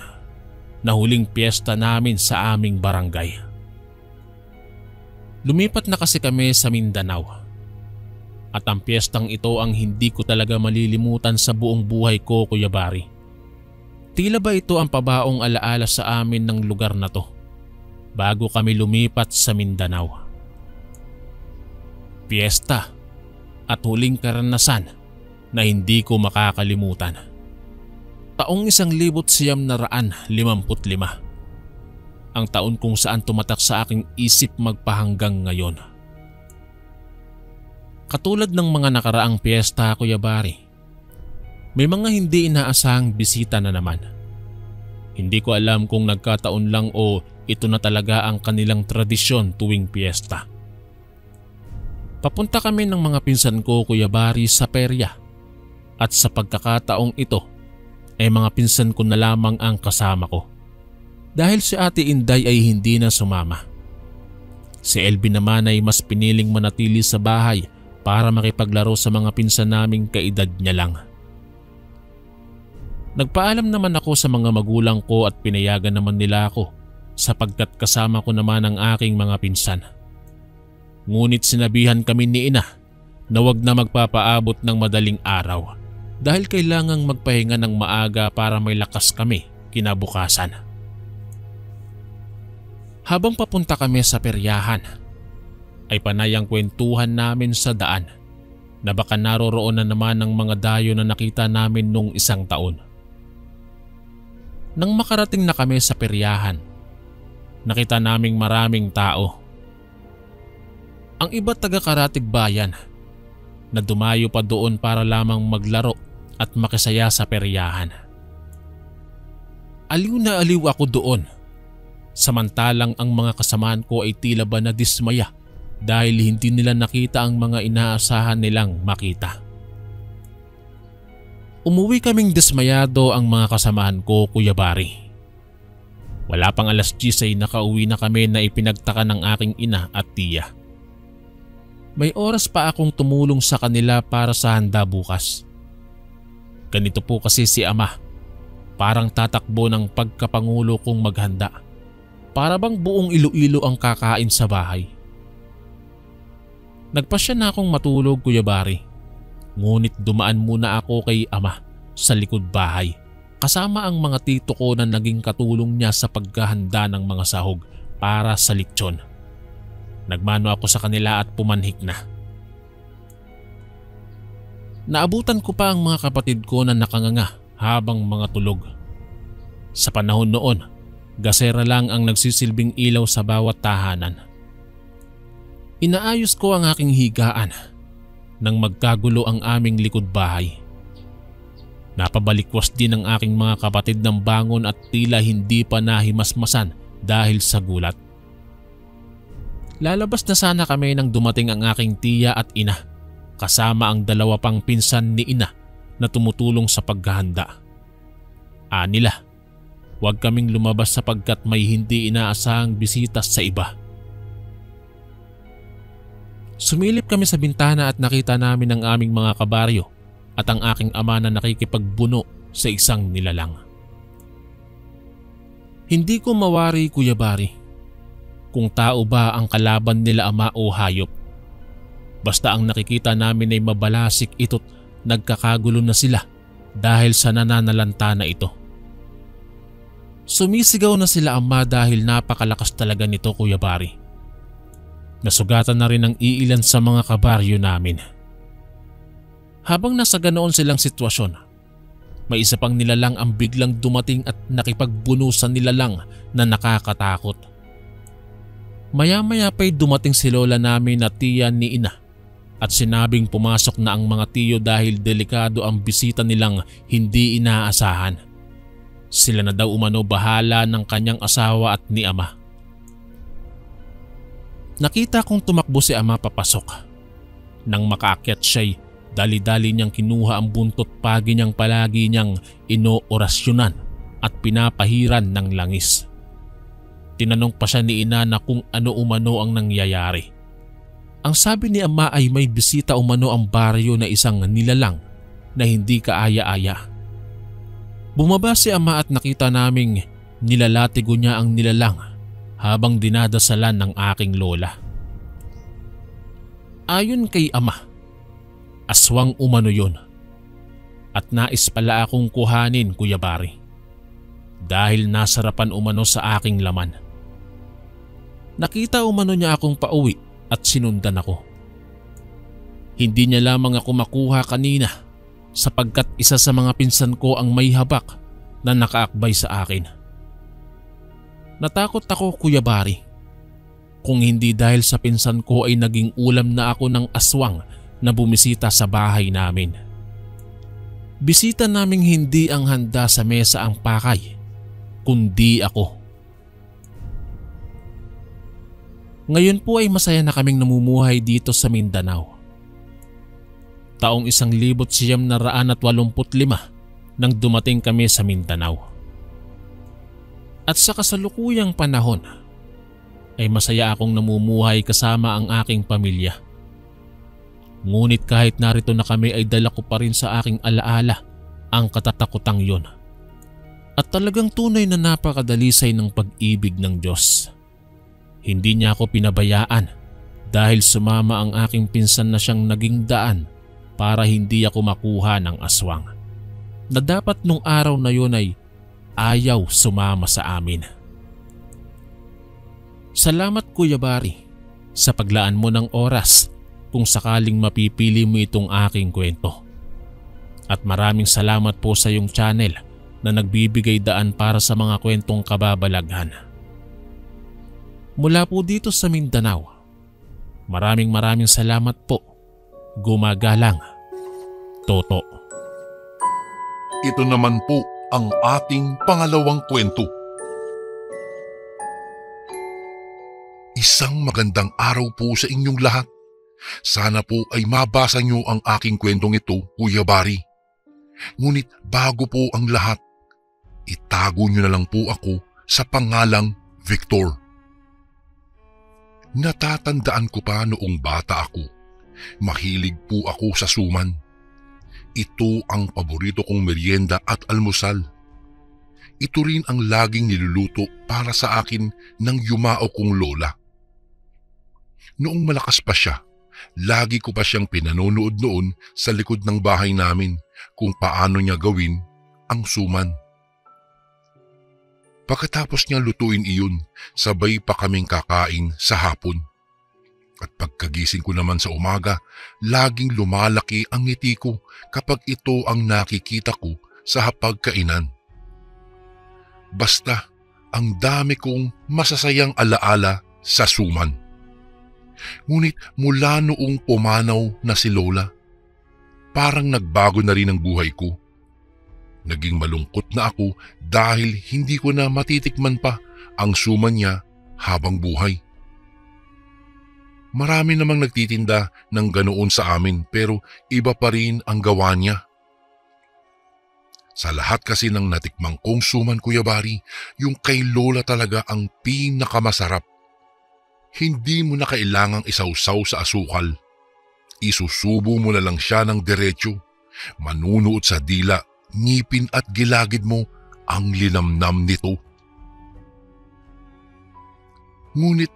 Speaker 2: na huling piyesta namin sa aming barangay. Lumipat na kasi kami sa Mindanao. At ang piyestang ito ang hindi ko talaga malilimutan sa buong buhay ko, Kuya Bari. Tila ba ito ang pabaong alaala sa amin ng lugar na to bago kami lumipat sa Mindanao. Piyesta at huling karanasan na hindi ko makakalimutan. Taong 1955, ang taon kung saan tumatak sa aking isip magpahanggang ngayon. Katulad ng mga nakaraang piyesta, Kuya Bari, may mga hindi inaasahang bisita na naman. Hindi ko alam kung nagkataon lang o ito na talaga ang kanilang tradisyon tuwing piyesta. Papunta kami ng mga pinsan ko, Kuya Bari, sa perya. At sa pagkakataong ito, ay mga pinsan ko na lamang ang kasama ko. Dahil si Ate Inday ay hindi na sumama. Si Elby naman ay mas piniling manatili sa bahay para makipaglaro sa mga pinsan naming kaedad niya lang. Nagpaalam naman ako sa mga magulang ko at pinayagan naman nila ako sapagkat kasama ko naman ang aking mga pinsan. Ngunit sinabihan kami ni Ina na wag na magpapaabot ng madaling araw dahil kailangang magpahinga ng maaga para may lakas kami kinabukasan. Habang papunta kami sa peryahan, ay panay ang kwentuhan namin sa daan na baka naroroon na naman ng mga dayo na nakita namin nung isang taon. Nang makarating na kami sa peryahan, nakita naming maraming tao. Ang iba taga-Karatig Bayan na dumayo pa doon para lamang maglaro at makisaya sa peryahan. Aliw na aliw ako doon, samantalang ang mga kasamaan ko ay tila ba na dismaya dahil hindi nila nakita ang mga inaasahan nilang makita. Umuwi kaming dismayado ang mga kasamahan ko, Kuya Bari. Wala pang alas 10 ay nakauwi na kami na ipinagtaka ng aking ina at tiya. May oras pa akong tumulong sa kanila para sa handa bukas. Ganito po kasi si Ama, parang tatakbo ng pagkapangulo kong maghanda. Para bang buong Iloilo ang kakain sa bahay. Nagpasya na akong matulog, Kuya Bari, Ngunit dumaan muna ako kay ama sa likod bahay kasama ang mga tito ko na naging katulong niya sa paghahanda ng mga sahog para sa lechon. Nagmano ako sa kanila at pumanhik na. Naabutan ko pa ang mga kapatid ko na nakanganga habang mga tulog. Sa panahon noon, gasera lang ang nagsisilbing ilaw sa bawat tahanan. Inaayos ko ang aking higaan nang magkagulo ang aming likod bahay. Napabalikwas din ang aking mga kapatid ng bangon at tila hindi pa nahimasmasan dahil sa gulat. Lalabas na sana kami nang dumating ang aking tiya at ina kasama ang dalawa pang pinsan ni ina na tumutulong sa paghahanda. Anila, huwag kaming lumabas sapagkat may hindi inaasahang bisita sa iba. Sumilip kami sa bintana at nakita namin ang aming mga kabaryo at ang aking ama na nakikipagbuno sa isang nilalang. Hindi ko mawari, Kuya Bari, kung tao ba ang kalaban nila ama o hayop. Basta ang nakikita namin ay mabalasik ito't nagkakagulo na sila dahil sa nananalanta na ito. Sumisigaw na sila ama dahil napakalakas talaga nito, Kuya Bari. Nasugatan na rin ang iilan sa mga kabaryo namin. Habang nasa ganoon silang sitwasyon, may isa pang nilalang ang biglang dumating at nakipagbuno sa nilalang na nakakatakot. Maya-maya pa'y dumating si lola namin na tiya ni ina at sinabing pumasok na ang mga tiyo dahil delikado ang bisita nilang hindi inaasahan. Sila na daw umano bahala ng kanyang asawa at ni ama. Nakita kong tumakbo si ama papasok. Nang makaakyat siya'y dali-dali niyang kinuha ang buntot pagi niyang palagi niyang inoorasyonan at pinapahiran ng langis. Tinanong pa siya ni ina na kung ano umano ang nangyayari. Ang sabi ni ama ay may bisita umano ang baryo na isang nilalang na hindi kaaya-aya. Bumaba si ama at nakita naming nilalatigo niya ang nilalang habang dinadasalan ng aking lola. Ayon kay ama, aswang umano yun at nais pala akong kuhanin, Kuya Bari, dahil nasarapan umano sa aking laman. Nakita umano niya akong pauwi at sinundan ako. Hindi niya lamang ako makuha kanina sapagkat isa sa mga pinsan ko ang may habak na nakaakbay sa akin. Natakot ako, Kuya Bari. Kung hindi dahil sa pinsan ko ay naging ulam na ako ng aswang na bumisita sa bahay namin. Bisita naming hindi ang handa sa mesa ang pakay, kundi ako. Ngayon po ay masaya na kaming namumuhay dito sa Mindanao. Taong 1985 nang dumating kami sa Mindanao. At sa kasalukuyang panahon ay masaya akong namumuhay kasama ang aking pamilya. Ngunit kahit narito na kami ay dala ko pa rin sa aking alaala ang katatakutang yon. At talagang tunay na napakadalisay ng pag-ibig ng Diyos. Hindi niya ako pinabayaan dahil sumama ang aking pinsan na siyang naging daan para hindi ako makuha ng aswang, na dapat nung araw na yon ay ayaw sumama sa amin. Salamat, Kuya Bari, sa paglaan mo ng oras kung sakaling mapipili mo itong aking kwento. At maraming salamat po sa iyong channel na nagbibigay daan para sa mga kwentong kababalaghan. Mula po dito sa Mindanao, maraming salamat po. Gumagalang, Toto.
Speaker 1: Ito naman po ang ating pangalawang kwento. Isang magandang araw po sa inyong lahat. Sana po ay mabasa niyo ang aking kwentong ito, Kuya Bari. Ngunit bago po ang lahat, itago niyo na lang po ako sa pangalang Victor. Natatandaan ko pa noong bata ako. Mahilig po ako sa suman. Ito ang paborito kong merienda at almusal. Ito rin ang laging niluluto para sa akin ng yumao kong lola. Noong malakas pa siya, lagi ko pa siyang pinanonood noon sa likod ng bahay namin kung paano niya gawin ang suman. Pagkatapos niya lutuin iyon, sabay pa kaming kakain sa hapon. At pagkagising ko naman sa umaga, laging lumalaki ang ngiti ko kapag ito ang nakikita ko sa hapagkainan. Basta, ang dami kong masasayang alaala sa suman. Ngunit mula noong pumanaw na si Lola, parang nagbago na rin ang buhay ko. Naging malungkot na ako dahil hindi ko na matitikman pa ang suman niya habang buhay. Marami namang nagtitinda ng ganoon sa amin pero iba pa rin ang gawa niya. Sa lahat kasi ng natikmang kong suman, Kuya Bari, yung kay Lola talaga ang pinakamasarap. Hindi mo na kailangang isawsaw sa asukal. Isusubo mo na lang siya ng diretsyo, manunuot sa dila, ngipin at gilagid mo ang linamnam nito. Ngunit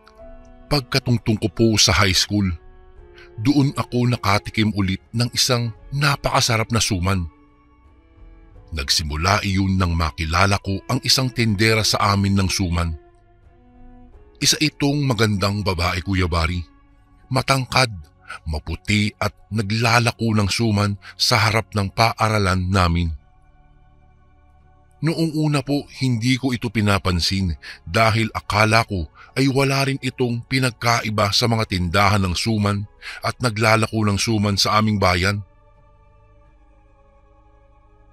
Speaker 1: pagkatungtong ko po sa high school, doon ako nakatikim ulit ng isang napakasarap na suman. Nagsimula iyon nang makilala ko ang isang tindera sa amin ng suman. Isa itong magandang babae, Kuya Bari. Matangkad, maputi at naglalako ng suman sa harap ng paaralan namin. Noong una po, hindi ko ito pinapansin dahil akala ko ay wala rin itong pinagkaiba sa mga tindahan ng suman at naglalako ng suman sa aming bayan.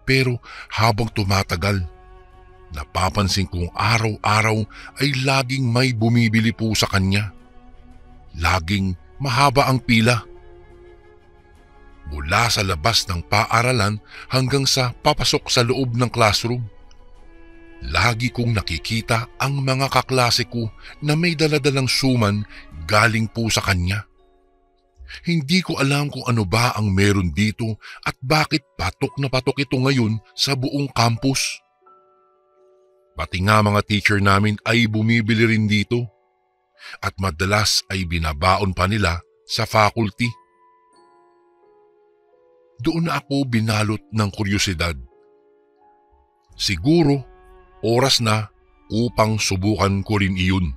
Speaker 1: Pero habang tumatagal, napapansin kong araw-araw ay laging may bumibili po sa kanya. Laging mahaba ang pila. Mula sa labas ng paaralan hanggang sa papasok sa loob ng classroom. Lagi kong nakikita ang mga kaklase ko na may daladalang suman galing po sa kanya. Hindi ko alam kung ano ba ang meron dito at bakit patok na patok ito ngayon sa buong campus. Pati nga mga teacher namin ay bumibili rin dito at madalas ay binabaon pa nila sa faculty. Doon na ako binalot ng kuryosidad. Siguro, oras na upang subukan ko rin iyon.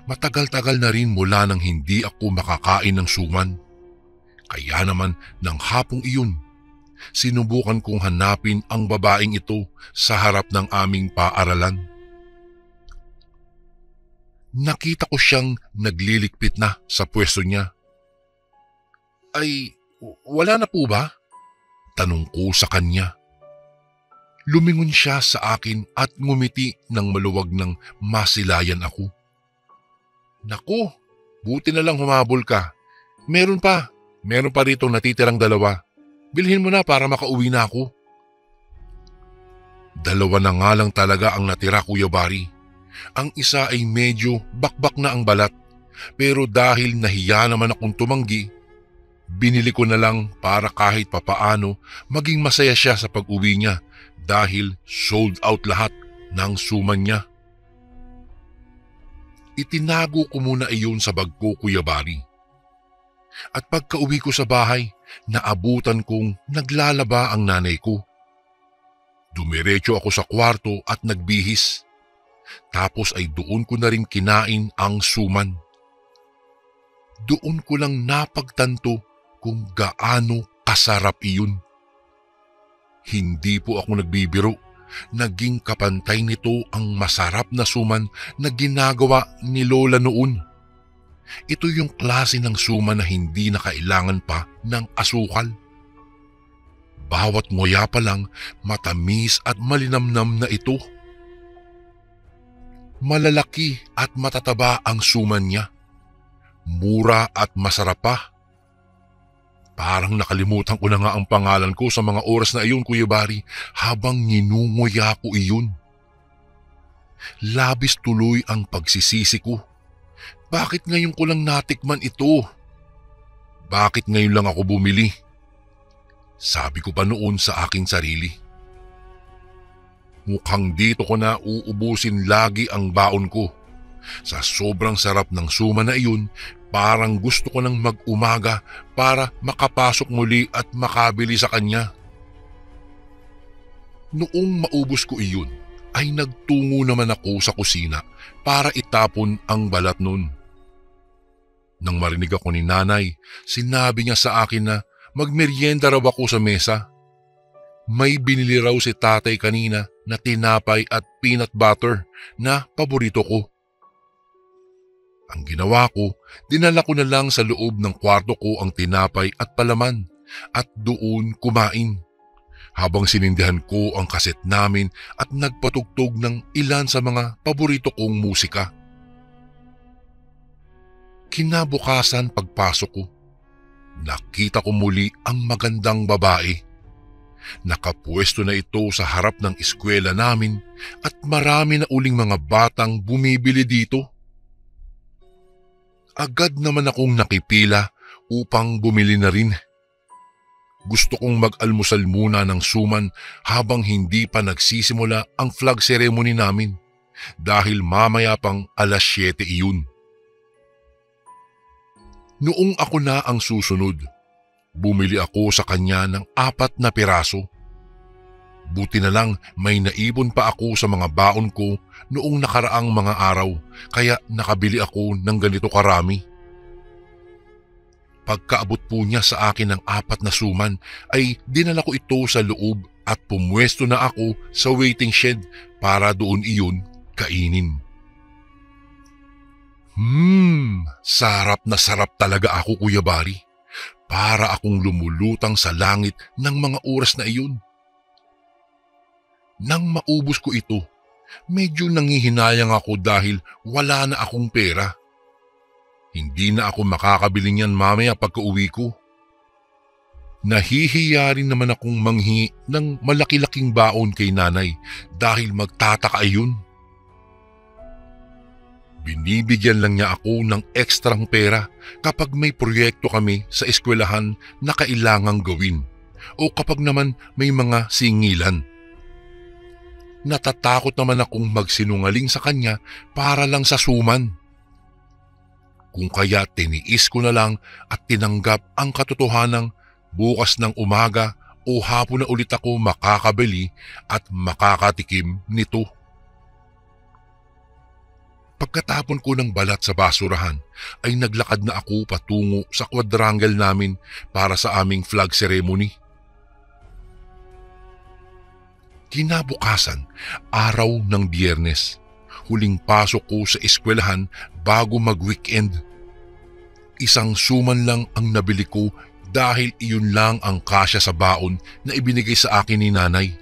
Speaker 1: Matagal-tagal na rin mula nang hindi ako makakain ng suman. Kaya naman ng hapong iyon, sinubukan kong hanapin ang babaeng ito sa harap ng aming paaralan. Nakita ko siyang nagliligpit na sa pwesto niya. Ay, wala na po ba? Tanong ko sa kanya. Lumingon siya sa akin at ngumiti ng maluwag nang masilayan ako. Naku, buti na lang humabol ka. Meron pa rito natitirang dalawa. Bilhin mo na para makauwi na ako. Dalawa na nga lang talaga ang natira, Kuya Bari. Ang isa ay medyo bakbak na ang balat. Pero dahil nahiya naman akong tumanggi, binili ko na lang para kahit papaano maging masaya siya sa pag-uwi niya dahil sold out lahat ng suman niya. Itinago ko muna iyon sa bag ko, Kuya Bari. At pagka-uwi ko sa bahay, naabutan kong naglalaba ang nanay ko. Dumiretso ako sa kwarto at nagbihis. Tapos ay doon ko na rin kinain ang suman. Doon ko lang napagtanto kung gaano kasarap iyon. Hindi po ako nagbibiro. Naging kapantay nito ang masarap na suman na ginagawa ni Lola noon. Ito yung klase ng suman na hindi na kailangan pa ng asukal. Bawat nguya pa lang, matamis at malinamnam na ito. Malalaki at matataba ang suman niya. Mura at masarap pa. Parang nakalimutan ko na nga ang pangalan ko sa mga oras na iyon, Kuya Bari, habang ninunguya ko iyon. Labis tuloy ang pagsisisi ko. Bakit ngayon ko lang natikman ito? Bakit ngayon lang ako bumili? Sabi ko pa noon sa aking sarili. Mukhang dito ko na uubusin lagi ang baon ko. Sa sobrang sarap ng suman na iyon, parang gusto ko nang mag-umaga para makapasok muli at makabili sa kanya. Noong maubos ko iyon, ay nagtungo naman ako sa kusina para itapon ang balat nun. Nang marinig ako ni nanay, sinabi niya sa akin na magmeryenda raw ako sa mesa. May binili raw si tatay kanina na tinapay at peanut butter na paborito ko. Ang ginawa ko, dinala ko na lang sa loob ng kwarto ko ang tinapay at palaman at doon kumain. Habang sinindihan ko ang kaset namin at nagpatugtog ng ilan sa mga paborito kong musika. Kinabukasan pagpasok ko, nakita ko muli ang magandang babae. Nakapwesto na ito sa harap ng eskwela namin at marami na uling mga batang bumibili dito. Agad naman akong nakipila upang bumili na rin. Gusto kong mag-almusal muna ng suman habang hindi pa nagsisimula ang flag ceremony namin dahil mamaya pang 7:00 iyon. Noong ako na ang susunod, bumili ako sa kanya ng 4 na piraso. Buti na lang may naipon pa ako sa mga baon ko noong nakaraang mga araw kaya nakabili ako ng ganito karami. Pagkaabot po niya sa akin ng 4 na suman ay dinala ko ito sa loob at pumwesto na ako sa waiting shed para doon iyon kainin. Sarap na sarap talaga ako, Kuya Bari. Para akong lumulutang sa langit ng mga oras na iyon. Nang maubos ko ito, medyo nangihinayang ako dahil wala na akong pera. Hindi na ako makakabili niyan mamaya pagka-uwi ko. Nahihiya rin naman akong manghingi ng malaki-laking baon kay nanay dahil magtataka yun. Binibigyan lang niya ako ng ekstrang pera kapag may proyekto kami sa eskwelahan na kailangang gawin o kapag naman may mga singilan. Natatakot naman akong magsinungaling sa kanya para lang sa suman. Kung kaya tiniis ko na lang at tinanggap ang katotohanang bukas ng umaga o hapon na ulit ako makakabili at makakatikim nito. Pagkatapon ko ng balat sa basurahan ay naglakad na ako patungo sa quadrangle namin para sa aming flag ceremony. Kinabukasan, araw ng Biyernes, huling pasok ko sa eskwelahan bago mag-weekend. Isang suman lang ang nabili ko dahil iyon lang ang kasya sa baon na ibinigay sa akin ni nanay.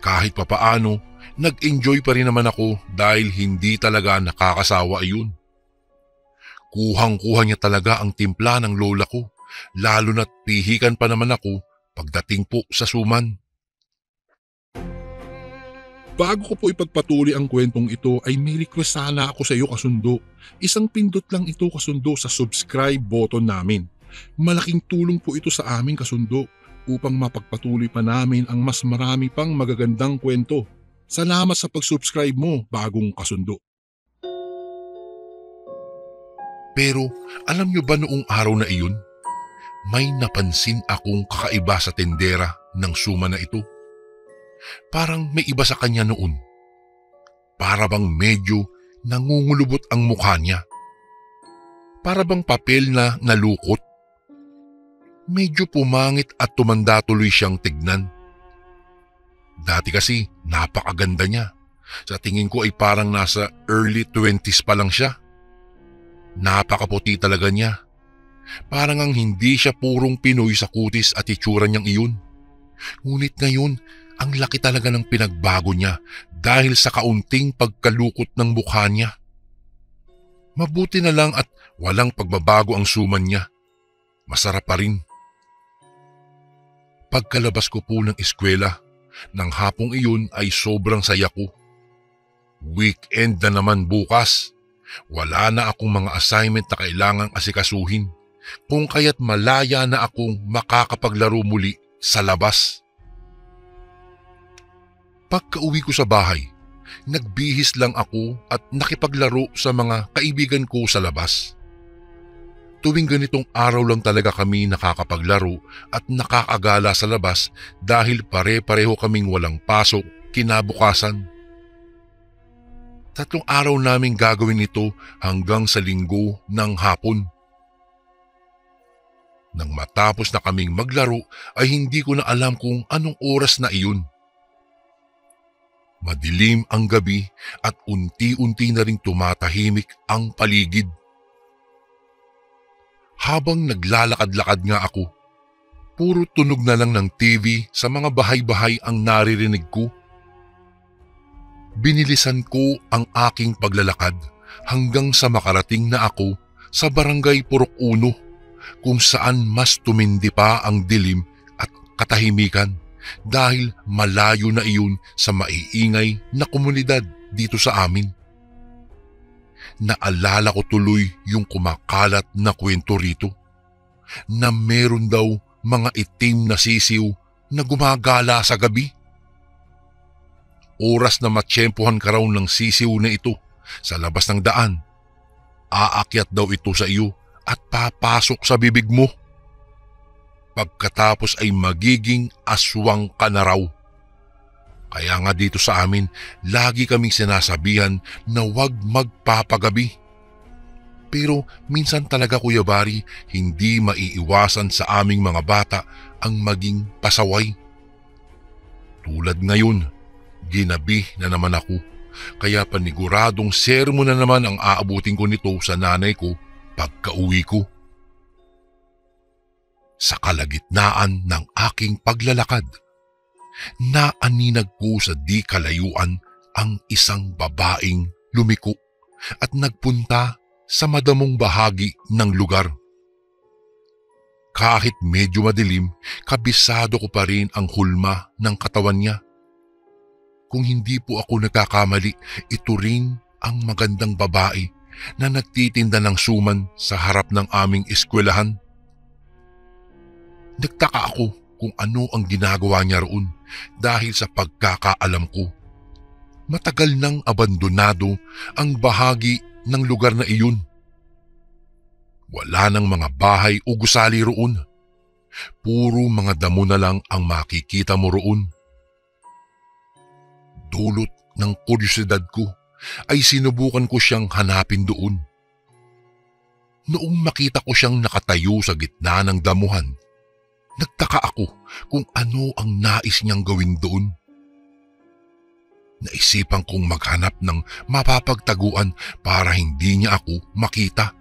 Speaker 1: Kahit papaano, nag-enjoy pa rin naman ako dahil hindi talaga nakakasawa iyon. Kuhang-kuha niya talaga ang timpla ng lola ko, lalo na't pihikan pa naman ako pagdating po sa suman.
Speaker 3: Bago ko po ipagpatuloy ang kwentong ito ay may request sana ako sa iyo, kasundo. Isang pindot lang ito, kasundo, sa subscribe button namin. Malaking tulong po ito sa amin, kasundo, upang mapagpatuloy pa namin ang mas marami pang magagandang kwento. Salamat sa pag-subscribe mo, bagong kasundo.
Speaker 1: Pero alam niyo ba noong araw na iyon, may napansin akong kakaiba sa tendera ng suman na ito. Parang may iba sa kanya noon. Para bang medyo nangungulubot ang mukha niya. Para bang papel na nalukot. Medyo pumangit at tumanda tuloy siyang tignan. Dati kasi napakaganda niya. Sa tingin ko ay parang nasa early 20s pa lang siya. Napakaputi talaga niya. Parang ang hindi siya purong Pinoy sa kutis at itsura niyang iyon. Ngunit ngayon, ang laki talaga ng pinagbago niya dahil sa kaunting pagkalukot ng mukha niya. Mabuti na lang at walang pagbabago ang suman niya. Masarap pa rin. Pagkalabas ko po ng eskwela, ng hapong iyon ay sobrang saya ko. Weekend na naman bukas. Wala na akong mga assignment na kailangang asikasuhin. Kung kaya't malaya na akong makakapaglaro muli sa labas. Pagka-uwi ko sa bahay, nagbihis lang ako at nakipaglaro sa mga kaibigan ko sa labas. Tuwing ganitong araw lang talaga kami nakakapaglaro at nakakagala sa labas dahil pare-pareho kaming walang pasok kinabukasan. 3 araw naming gagawin ito hanggang sa Linggo ng hapon. Nang matapos na kaming maglaro ay hindi ko na alam kung anong oras na iyon. Madilim ang gabi at unti-unti na ring tumatahimik ang paligid. Habang naglalakad-lakad nga ako, puro tunog na lang ng TV sa mga bahay-bahay ang naririnig ko. Binilisan ko ang aking paglalakad hanggang sa makarating na ako sa Barangay Purok 1 kung saan mas tumindi pa ang dilim at katahimikan dahil malayo na iyon sa maiingay na komunidad dito sa amin. Naalala ko tuloy yung kumakalat na kwento rito na meron daw mga itim na sisiw na gumagala sa gabi. Oras na matsyempohan ka raw ng sisiw na ito sa labas ng daan, aakyat daw ito sa iyo at papasok sa bibig mo. Pagkatapos ay magiging aswang ka na raw. Kaya nga dito sa amin, lagi kaming sinasabihan na huwag magpapagabi. Pero minsan talaga Kuya Bari, hindi maiiwasan sa aming mga bata ang maging pasaway. Tulad ngayon, ginabi na naman ako. Kaya paniguradong sermon na naman ang aabutin ko nito sa nanay ko pagka-uwi ko. Sa kalagitnaan ng aking paglalakad, naaninag ko sa di kalayuan ang isang babaeng lumiko at nagpunta sa madamong bahagi ng lugar. Kahit medyo madilim, kabisado ko pa rin ang hulma ng katawan niya. Kung hindi po ako nagkakamali, ito rin ang magandang babae na nagtitinda ng suman sa harap ng aming eskwelahan. Nagtaka ako kung ano ang ginagawa niya roon dahil sa pagkakaalam ko. Matagal nang abandonado ang bahagi ng lugar na iyon. Wala nang mga bahay o gusali roon. Puro mga damo na lang ang makikita mo roon. Dulot ng kuryosidad ko ay sinubukan ko siyang hanapin doon. Noong makita ko siyang nakatayo sa gitna ng damuhan, nagtaka ako kung ano ang nais niyang gawin doon. Naisipan kong maghanap ng mapapagtaguan para hindi niya ako makita.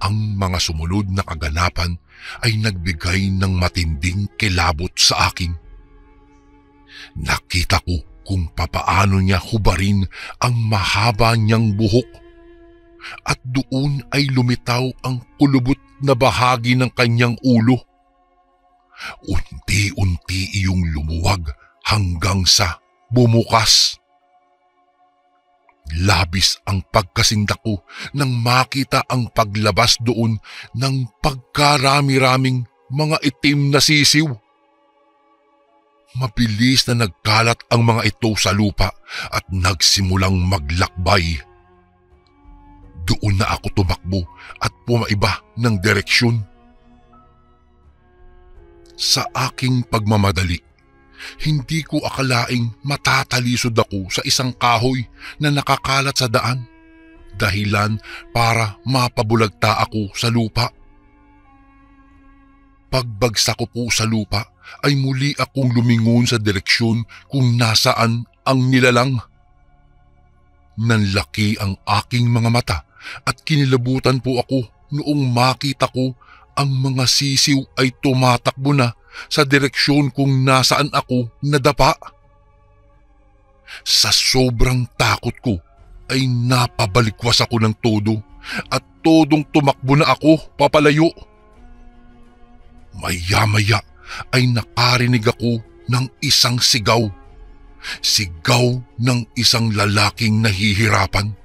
Speaker 1: Ang mga sumunod na kaganapan ay nagbigay ng matinding kilabot sa akin. Nakita ko kung papaano niya hubarin ang mahaba niyang buhok at doon ay lumitaw ang kulubot na bahagi ng kanyang ulo. Unti-unti iyong lumuwag hanggang sa bumukas. Labis ang pagkasinda ko nang makita ang paglabas doon ng pagkarami-raming mga itim na sisiw. Mabilis na nagkalat ang mga ito sa lupa at nagsimulang maglakbay. Doon na ako tumakbo at pumaiba ng direksyon. Sa aking pagmamadali, hindi ko akalaing matatalisod ako sa isang kahoy na nakakalat sa daan, dahilan para mapabulagta ako sa lupa. Pagbagsak ko po sa lupa ay muli akong lumingon sa direksyon kung nasaan ang nilalang. Nanlaki ang aking mga mata at kinilabutan po ako noong makita ko ang mga sisiw ay tumatakbo na sa direksyon kung nasaan ako nadapa. Sa sobrang takot ko ay napabalikwas ako ng todo at todong tumakbo na ako papalayo. Maya-maya ay nakarinig ako ng isang sigaw. Sigaw ng isang lalaking nahihirapan.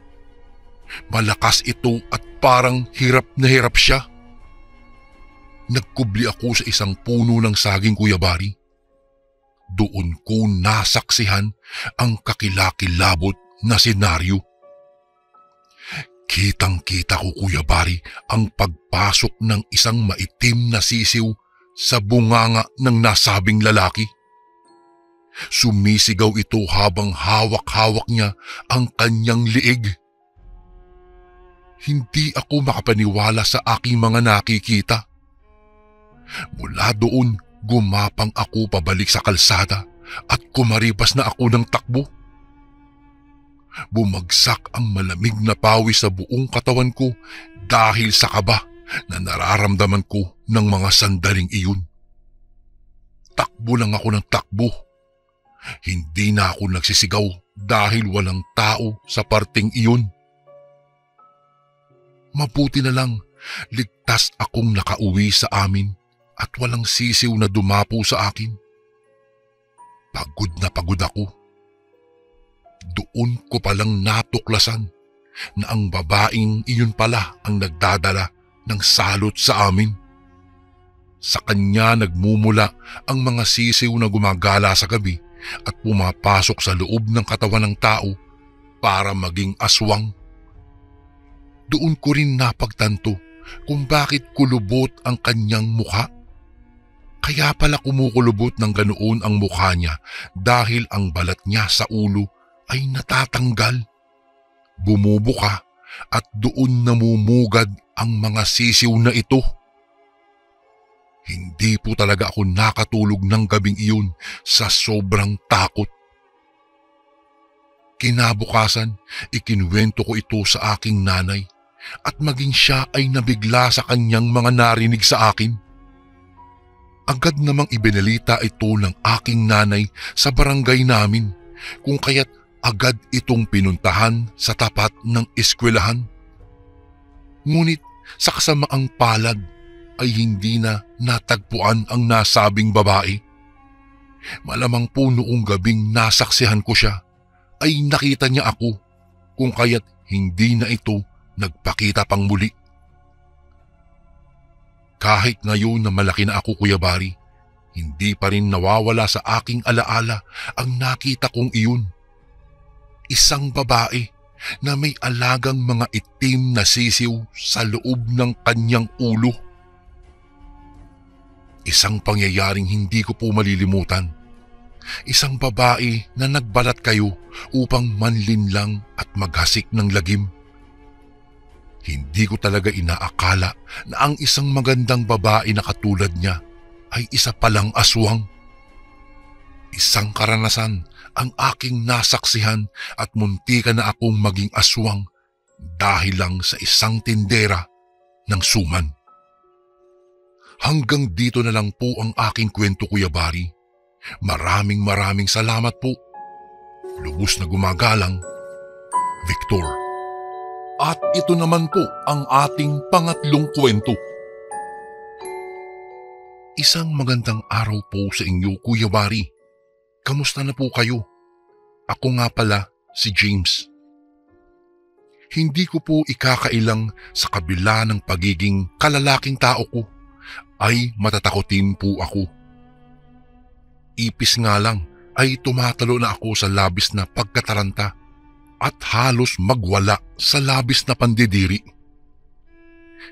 Speaker 1: Malakas ito at parang hirap na hirap siya. Nagkubli ako sa isang puno ng saging, Kuya Bari. doon ko nasaksihan ang kakilakilabot na senaryo. Kitang-kita ko, Kuya Bari, ang pagpasok ng isang maitim na sisiw sa bunganga ng nasabing lalaki. Sumisigaw ito habang hawak-hawak niya ang kanyang liig. Hindi ako makapaniwala sa aking mga nakikita. Mula doon, gumapang ako pabalik sa kalsada at kumaribas na ako ng takbo. Bumagsak ang malamig na pawis sa buong katawan ko dahil sa kaba na nararamdaman ko ng mga sandaling iyon. Takbo lang ako ng takbo. Hindi na ako nagsisigaw dahil walang tao sa parteng iyon. Mabuti na lang, ligtas akong nakauwi sa amin at walang sisiw na dumapo sa akin. Pagod na pagod ako. Doon ko palang natuklasan na ang babaeng iyon pala ang nagdadala ng salot sa amin. Sa kanya nagmumula ang mga sisiw na gumagala sa gabi at pumapasok sa loob ng katawan ng tao para maging aswang. Doon ko rin napagtanto kung bakit kulubot ang kanyang mukha. Kaya pala kumukulubot ng ganoon ang mukha niya dahil ang balat niya sa ulo ay natatanggal. Bumubuka at doon namumugad ang mga sisiw na ito. Hindi po talaga ako nakatulog ng gabing iyon sa sobrang takot. Kinabukasan, ikinuwento ko ito sa aking nanay at maging siya ay nabigla sa kanyang mga narinig sa akin. Agad namang ibinalita ito ng aking nanay sa barangay namin kung kaya't agad itong pinuntahan sa tapat ng eskwelahan. Ngunit sa kasamaang palad ay hindi na natagpuan ang nasabing babae. Malamang po noong gabing nasaksihan ko siya ay nakita niya ako kung kaya't hindi na ito nagpakita pang muli. Kahit ngayon na malaki na ako, Kuya Bari, hindi pa rin nawawala sa aking alaala ang nakita kong iyon. Isang babae na may alagang mga itim na sisiw sa loob ng kanyang ulo. Isang pangyayaring hindi ko po malilimutan. Isang babae na nagbalat kayo upang manlinlang at maghasik ng lagim. Hindi ko talaga inaakala na ang isang magandang babae na katulad niya ay isa palang aswang. Isang karanasan ang aking nasaksihan at muntikan na akong maging aswang dahil lang sa isang tindera ng suman. Hanggang dito na lang po ang aking kwento, Kuya Bari. Maraming salamat po. Lubos na gumagalang, Victor. At ito naman po ang ating pangatlong kwento. Isang magandang araw po sa inyo, Kuya Bari. Kamusta na po kayo? Ako nga pala si James. Hindi ko po ikakailang sa kabila ng pagiging kalalaking tao ko ay matatakotin po ako. Ipis nga lang ay tumatalo na ako sa labis na pagkataranta at halos magwala sa labis na pandidiri.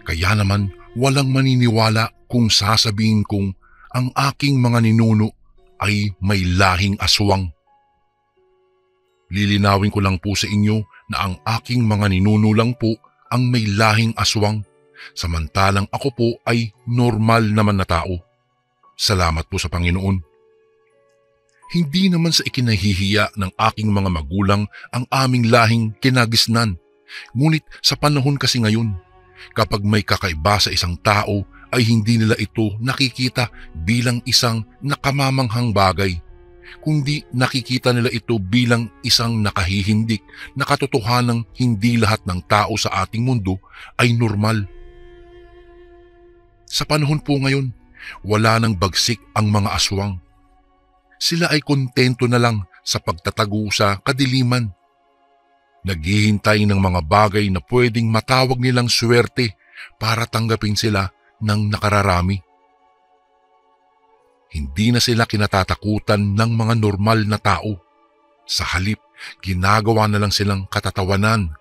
Speaker 1: Kaya naman walang maniniwala kung sasabihin kong ang aking mga ninuno ay may lahing aswang. Lilinawin ko lang po sa inyo na ang aking mga ninuno lang po ang may lahing aswang, samantalang ako po ay normal naman na tao. Salamat po sa Panginoon. Hindi naman sa ikinahihiya ng aking mga magulang ang aming lahing kinagisnan, ngunit sa panahon kasi ngayon, kapag may kakaiba sa isang tao ay hindi nila ito nakikita bilang isang nakamamanghang bagay, kundi nakikita nila ito bilang isang nakahihindik na katotohanang hindi lahat ng tao sa ating mundo ay normal. Sa panahon po ngayon, wala nang bagsik ang mga aswang. Sila ay kontento na lang sa pagtatago sa kadiliman. Naghihintay ng mga bagay na pwedeng matawag nilang swerte para tanggapin sila ng nakararami. Hindi na sila kinatatakutan ng mga normal na tao. Sa halip, ginagawa na lang silang katatawanan.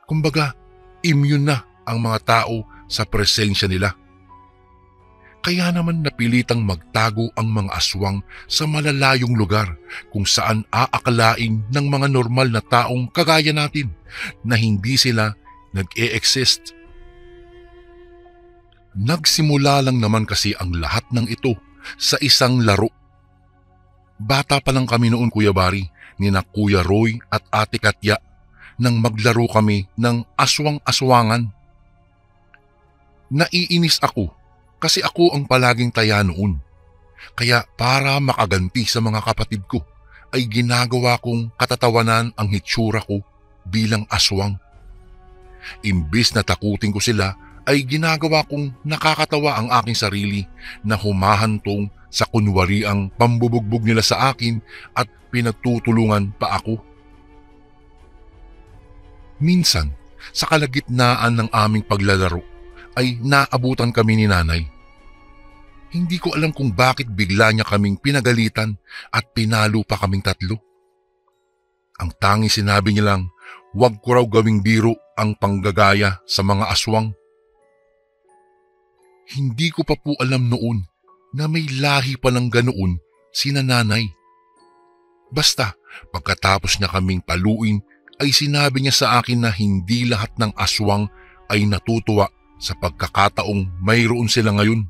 Speaker 1: Kumbaga, immune na ang mga tao sa presensya nila. Kaya naman napilitang magtago ang mga aswang sa malalayong lugar kung saan aakalain ng mga normal na taong kagaya natin na hindi sila nag-e-exist. Nagsimula lang naman kasi ang lahat ng ito sa isang laro. Bata pa lang kami noon, Kuya Bari, nina Kuya Roy at Ate Katya, nang maglaro kami ng aswang-aswangan. Naiinis ako kasi ako ang palaging taya noon. Kaya para makaganti sa mga kapatid ko ay ginagawa kong katatawanan ang hitsura ko bilang aswang. Imbis na takutin ko sila ay ginagawa kong nakakatawa ang aking sarili na humahantong sa kunwariang pambubugbog nila sa akin at pinagtutulungan pa ako. Minsan, sa kalagitnaan ng aming paglalaro ay naabutan kami ni Nanay. Hindi ko alam kung bakit bigla niya kaming pinagalitan at pinalo pa kaming tatlo. Ang tanging sinabi niya lang, huwag ko raw gawing biro ang panggagaya sa mga aswang. Hindi ko pa po alam noon na may lahi pa ng ganoon si Nanay. Basta pagkatapos niya kaming paluin ay sinabi niya sa akin na hindi lahat ng aswang ay natutuwa sa pagkakataong mayroon sila ngayon.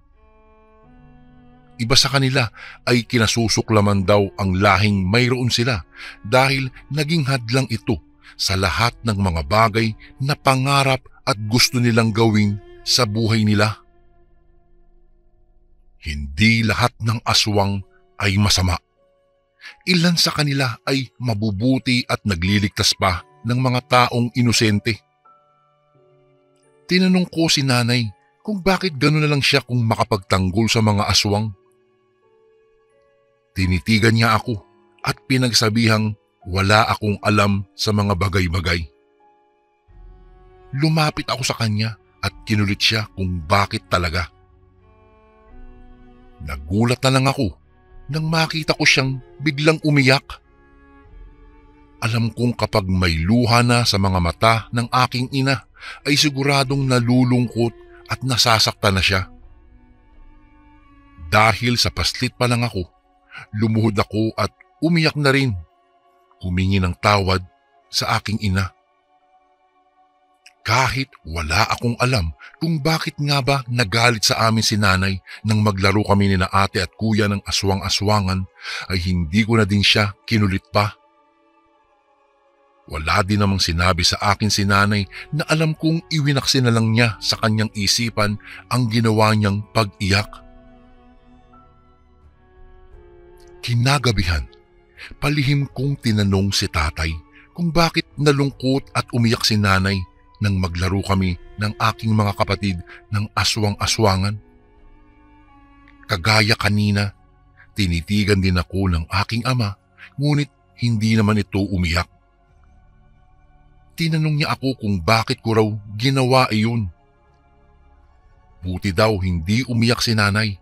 Speaker 1: Iba sa kanila ay kinasusuklaman daw ang lahing mayroon sila dahil naging hadlang ito sa lahat ng mga bagay na pangarap at gusto nilang gawin sa buhay nila. Hindi lahat ng aswang ay masama. Ilan sa kanila ay mabubuti at nagliligtas pa ng mga taong inosente. Tinanong ko si Nanay kung bakit gano'n na lang siya kung makapagtanggol sa mga aswang. Tinitigan niya ako at pinagsabihang wala akong alam sa mga bagay-bagay. Lumapit ako sa kanya at kinulit siya kung bakit talaga. Nagulat na lang ako nang makita ko siyang biglang umiyak. Alam kong kapag may luha na sa mga mata ng aking ina ay siguradong nalulungkot at nasasaktan na siya. Dahil sa paslit pa lang ako, lumuhod ako at umiyak na rin. Humingi ng tawad sa aking ina. Kahit wala akong alam kung bakit nga ba nagalit sa amin si Nanay nang maglaro kami ni na ate at kuya ng aswang-aswangan ay hindi ko na din siya kinulit pa. Wala din namang sinabi sa akin si Nanay na alam kong iwinaksin na lang niya sa kanyang isipan ang ginawa niyang pag-iyak. Kinagabihan, palihim kong tinanong si Tatay kung bakit nalungkot at umiyak si Nanay nang maglaro kami ng aking mga kapatid ng aswang-aswangan. Kagaya kanina, tinitigan din ako ng aking ama, ngunit hindi naman ito umiyak. Tinanong niya ako kung bakit ko raw ginawa iyon. Buti daw hindi umiyak si Nanay.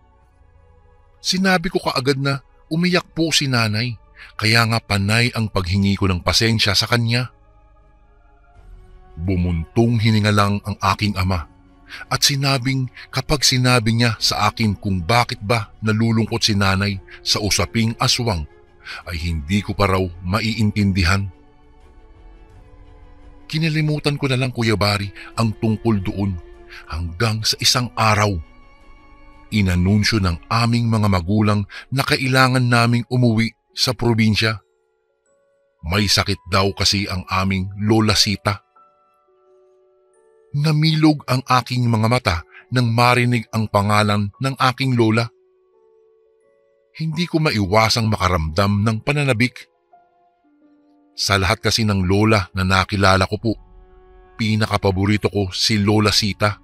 Speaker 1: Sinabi ko kaagad na umiyak po si Nanay, kaya nga panay ang paghingi ko ng pasensya sa kanya. Bumuntong hininga lang ang aking ama at sinabing kapag sinabi niya sa akin kung bakit ba nalulungkot si Nanay sa usaping aswang ay hindi ko pa raw maiintindihan. Kinalimutan ko na lang, Kuya Bari, ang tungkol doon hanggang sa isang araw. Inanunsyo ng aming mga magulang na kailangan naming umuwi sa probinsya. May sakit daw kasi ang aming Lola Sita. Namilog ang aking mga mata nang marinig ang pangalan ng aking lola. Hindi ko maiwasang makaramdam ng pananabik. Sa lahat kasi ng lola na nakilala ko po, pinakapaborito ko si Lola Sita.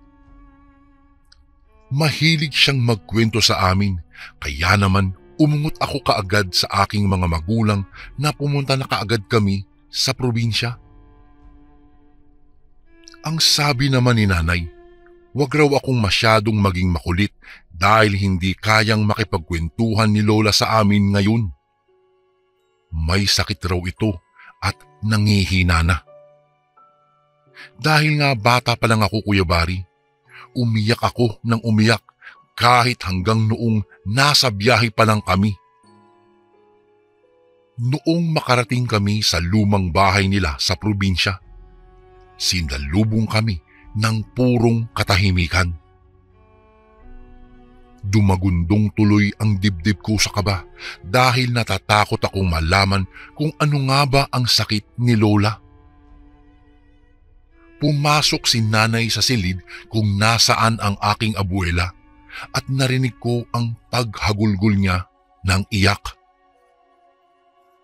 Speaker 1: Mahilig siyang magkwento sa amin, kaya naman umungot ako kaagad sa aking mga magulang na pumunta na kaagad kami sa probinsya. Ang sabi naman ni Nanay, Wag raw akong masyadong maging makulit dahil hindi kayang makipagkwentuhan ni Lola sa amin ngayon. May sakit raw ito at nangihina na. Dahil nga bata pa lang ako, Kuya Bari, umiyak ako ng umiyak kahit hanggang noong nasa biyahe pa lang kami. Noong makarating kami sa lumang bahay nila sa probinsya, sinalubong kami ng purong katahimikan. Dumagundong tuloy ang dibdib ko sa kaba dahil natatakot akong malaman kung ano nga ba ang sakit ni Lola. Pumasok si Nanay sa silid kung nasaan ang aking abuela at narinig ko ang paghagulgol niya ng iyak.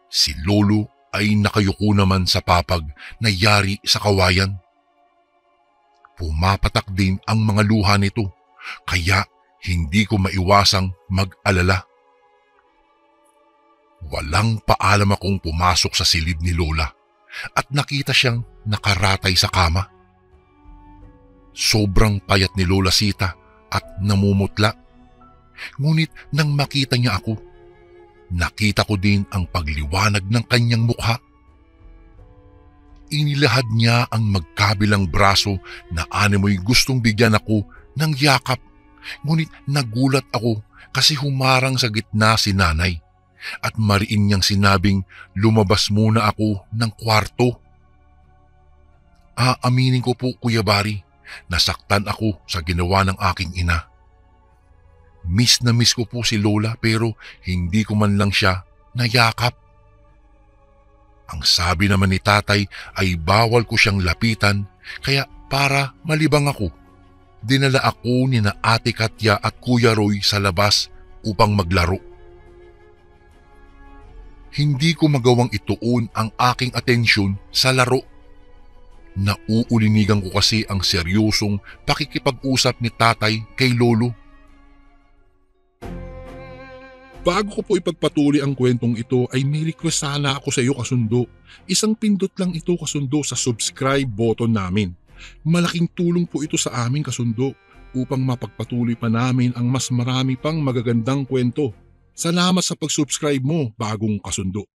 Speaker 1: Si Lolo ay nakayuko naman sa papag na yari sa kawayan. Pumapatak din ang mga luha nito kaya hindi ko maiwasang mag-alala. Walang paalam akong pumasok sa silid ni Lola at nakita siyang nakaratay sa kama. Sobrang payat ni Lola Sita at namumutla. Ngunit nang makita niya ako, nakita ko din ang pagliwanag ng kanyang mukha. Inilahad niya ang magkabilang braso na animoy gustong bigyan ako ng yakap. Ngunit nagulat ako kasi humarang sa gitna si Nanay at mariin niyang sinabing lumabas muna ako ng kwarto. Aaminin ko po, Kuya Bari, nasaktan ako sa ginawa ng aking ina. Miss na miss ko po si Lola pero hindi ko man lang siya nayakap. Ang sabi naman ni Tatay ay bawal ko siyang lapitan kaya para malibang ako, dinala ako ni na Ate Katya at Kuya Roy sa labas upang maglaro. Hindi ko magawang ituon ang aking atensyon sa laro. Nauulinigan ko kasi ang seryosong pakikipag-usap ni Tatay kay Lolo.
Speaker 3: Bago ko po ipagpatuloy ang kwentong ito ay may request sana ako sa iyo, kasundo. Isang pindot lang ito, kasundo, sa subscribe button namin. Malaking tulong po ito sa amin, kasundo, upang mapagpatuloy pa namin ang mas marami pang magagandang kwento. Salamat sa pag-subscribe mo, bagong kasundo.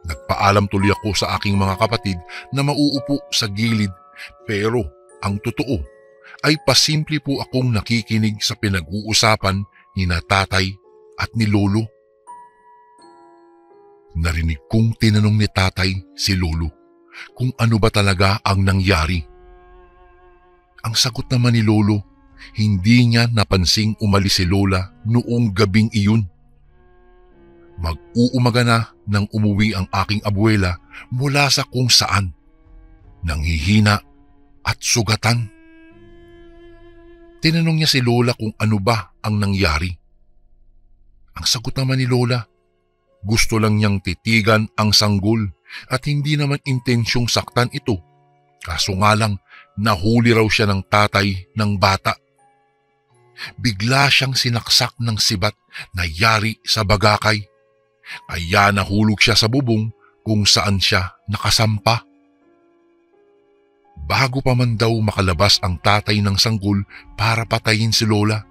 Speaker 1: Nagpaalam tuloy ako sa aking mga kapatid na mauupo sa gilid pero ang totoo ay pasimple po akong nakikinig sa pinag-uusapan ni na Tatay at ni Lolo. Narinig kong tinanong ni Tatay si Lolo kung ano ba talaga ang nangyari. Ang sagot naman ni Lolo, hindi niya napansing umalis si Lola noong gabing iyon. Mag-uumaga na nang umuwi ang aking abuela mula sa kung saan, nanghihina at sugatan. Tinanong niya si Lola kung ano ba ang nangyari. Ang sagot naman ni Lola, gusto lang niyang titigan ang sanggol at hindi naman intensyong saktan ito. Kaso nga lang, nahuli raw siya ng tatay ng bata. Bigla siyang sinaksak ng sibat na yari sa bagakay. Kaya nahulog siya sa bubong kung saan siya nakasampa. Bago pa man daw makalabas ang tatay ng sanggol para patayin si Lola,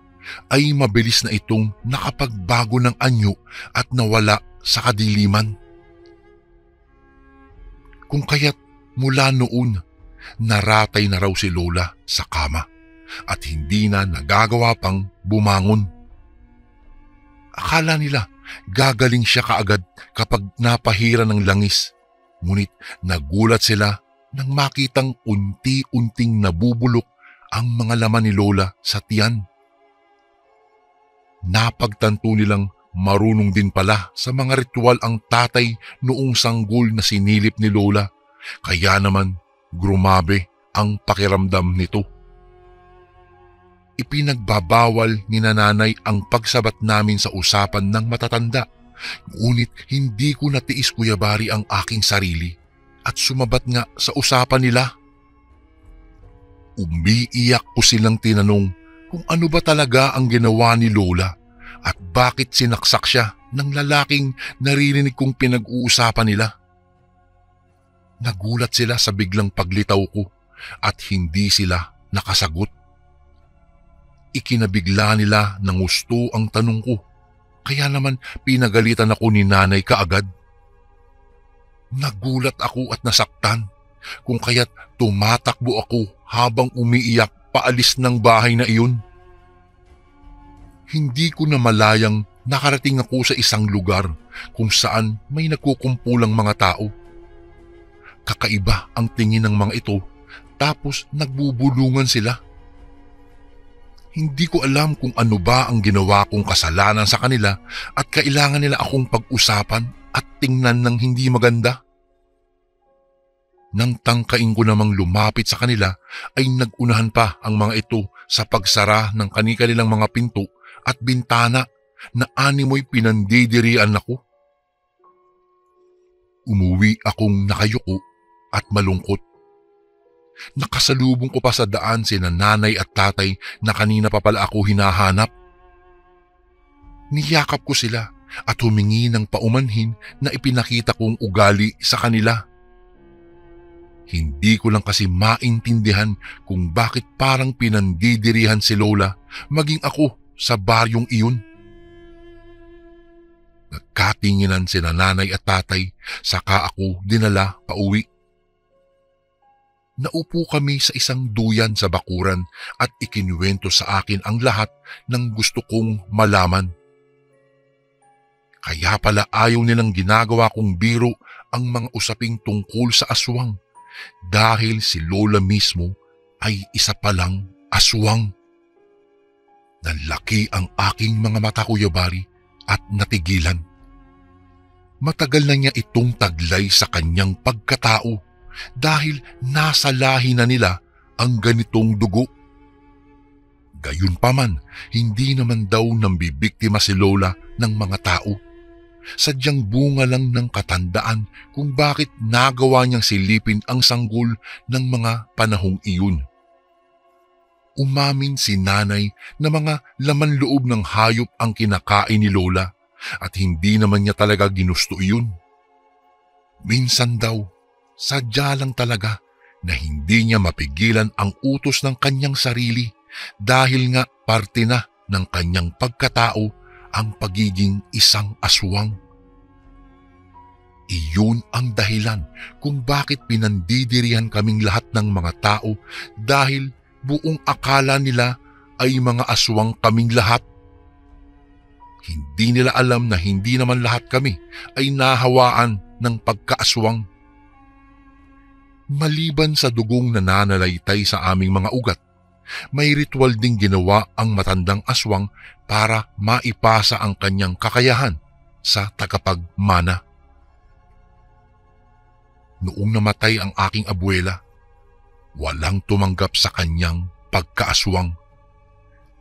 Speaker 1: ay mabilis na itong nakapagbago ng anyo at nawala sa kadiliman. Kung kaya't mula noon, naratay na raw si Lola sa kama at hindi na nagagawa pang bumangon. Akala nila gagaling siya kaagad kapag napahira ng langis, ngunit nagulat sila nang makitang unti-unting nabubulok ang mga laman ni Lola sa tiyan. Napagtanto nilang marunong din pala sa mga ritual ang tatay noong sanggol na sinilip ni Lola, kaya naman grumabe ang pakiramdam nito. Ipinagbabawal ni Nanay ang pagsabat namin sa usapan ng matatanda, ngunit hindi ko natiis, Kuya Bari, ang aking sarili at sumabat nga sa usapan nila. Umiiyak ko silang tinanong kung ano ba talaga ang ginawa ni Lola at bakit sinaksak siya ng lalaking naririnig kong pinag-uusapan nila. Nagulat sila sa biglang paglitaw ko at hindi sila nakasagot. Ikinabigla nila ng gusto ang tanong ko, kaya naman pinagalitan ako ni nanay kaagad. Nagulat ako at nasaktan, kung kaya't tumatakbo ako habang umiiyak paalis ng bahay na iyon. Hindi ko na malayang nakarating ako sa isang lugar kung saan may nagkukumpulang mga tao. Kakaiba ang tingin ng mga ito, tapos nagbubulungan sila. Hindi ko alam kung ano ba ang ginawa kong kasalanan sa kanila at kailangan nila akong pag-usapan at tingnan ng hindi maganda. Nang tangkain ko namang lumapit sa kanila ay nagunahan pa ang mga ito sa pagsara ng kanilang mga pinto at bintana na animoy pinandidirian ako. Umuwi akong nakayuko at malungkot. Nakasalubong ko pa sa daan sina nanay at tatay na kanina pa pala ako hinahanap. Niyakap ko sila at humingi ng paumanhin na ipinakita kong ugali sa kanila. Hindi ko lang kasi maintindihan kung bakit parang pinandidirihan si Lola maging ako sa baryong iyon. Nagkatinginan sina nanay at tatay, saka ako dinala pauwi. Naupo kami sa isang duyan sa bakuran at ikinuwento sa akin ang lahat ng gusto kong malaman. Kaya pala ayaw nilang ginagawa kong biro ang mga usaping tungkol sa aswang dahil si Lola mismo ay isa palang aswang. Nanlaki ang aking mga mata, Kuya Bari, at natigilan. Matagal na niya itong taglay sa kanyang pagkatao dahil nasa lahi na nila ang ganitong dugo. Gayunpaman, hindi naman daw nambibiktima si Lola ng mga tao. Sadyang bunga lang ng katandaan kung bakit nagawa niyang silipin ang sanggol ng mga panahong iyon. Umamin si nanay na mga laman loob ng hayop ang kinakain ni Lola at hindi naman niya talaga ginusto iyon. Minsan daw, sadya lang talaga na hindi niya mapigilan ang utos ng kanyang sarili dahil nga parte na ng kanyang pagkatao ang pagiging isang aswang. Iyon ang dahilan kung bakit pinandidirihan kaming lahat ng mga tao dahil buong akala nila ay mga aswang kaming lahat. Hindi nila alam na hindi naman lahat kami ay nahawaan ng pagkaaswang. Maliban sa dugong nananalaytay sa aming mga ugat, may ritual ding ginawa ang matandang aswang para maipasa ang kanyang kakayahan sa tagapagmana. Noong namatay ang aking abuela, walang tumanggap sa kanyang pagkaaswang.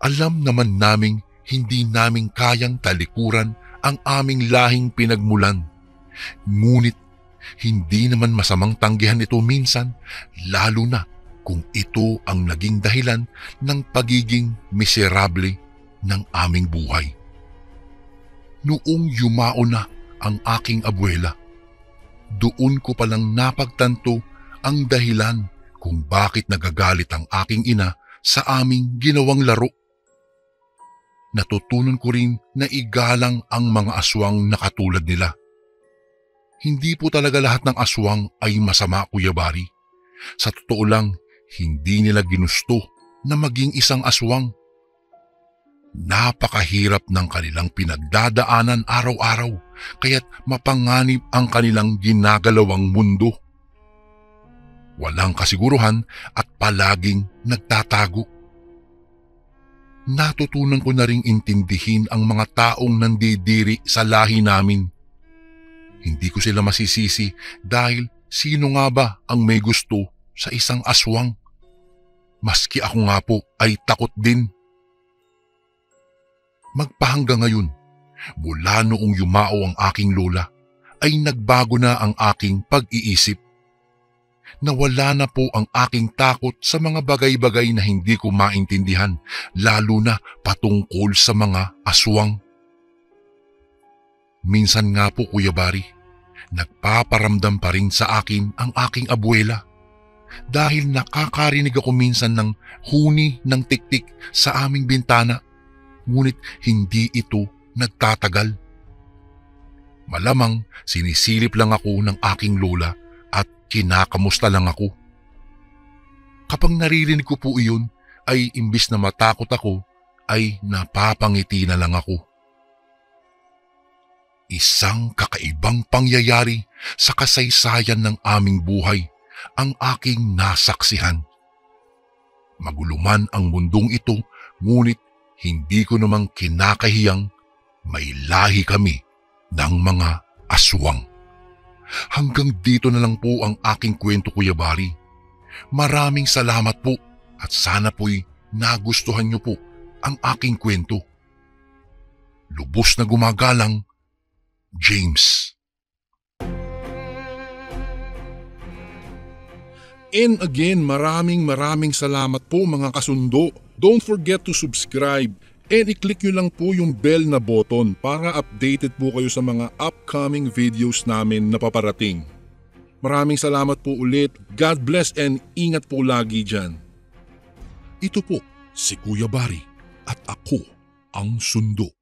Speaker 1: Alam naman naming hindi namin kayang talikuran ang aming lahing pinagmulan. Ngunit hindi naman masamang tanggihan ito minsan, lalo na kung ito ang naging dahilan ng pagiging miserable ng aming buhay. Noong yumao na ang aking abuela, doon ko palang napagtanto ang dahilan kung bakit nagagalit ang aking ina sa aming ginawang laro. Natutunan ko rin na igalang ang mga aswang na katulad nila. Hindi po talaga lahat ng aswang ay masama, Kuya Bari. Sa totoo lang, hindi nila ginusto na maging isang aswang. Napakahirap ng kanilang pinagdadaanan araw-araw, kaya't mapanganib ang kanilang ginagalawang mundo. Walang kasiguruhan at palaging nagtatago. Natutunan ko na ring intindihin ang mga taong nandidiri sa lahi namin. Hindi ko sila masisisi dahil sino nga ba ang may gusto sa isang aswang? Maski ako nga po ay takot din. Magpahanggang ngayon, mula noong yumao ang aking lola, ay nagbago na ang aking pag-iisip. Nawala na po ang aking takot sa mga bagay-bagay na hindi ko maintindihan, lalo na patungkol sa mga aswang. Minsan nga po, Kuya Bari, Nagpaparamdam pa rin sa akin ang aking abuela dahil nakakarinig ako minsan ng huni ng tiktik sa aming bintana, ngunit hindi ito nagtatagal. Malamang sinisilip lang ako ng aking lola at kinakamusta lang ako. Kapag naririnig ko po iyon ay imbis na matakot ako ay napapangiti na lang ako. Isang kakaibang pangyayari sa kasaysayan ng aming buhay ang aking nasaksihan. Magulo man ang mundong ito, ngunit hindi ko namang kinakahiyang may lahi kami ng mga aswang. Hanggang dito na lang po ang aking kwento, Kuya Bari. Maraming salamat po at sana po'y nagustuhan niyo po ang aking kwento. Lubos na gumagalang, James.
Speaker 3: And again, maraming salamat po mga kasundo. Don't forget to subscribe and i-click nyo lang po yung bell na button para updated po kayo sa mga upcoming videos namin na paparating. Maraming salamat po ulit. God bless and ingat po lagi dyan. Ito po si Kuya Bari at ako ang Sundo.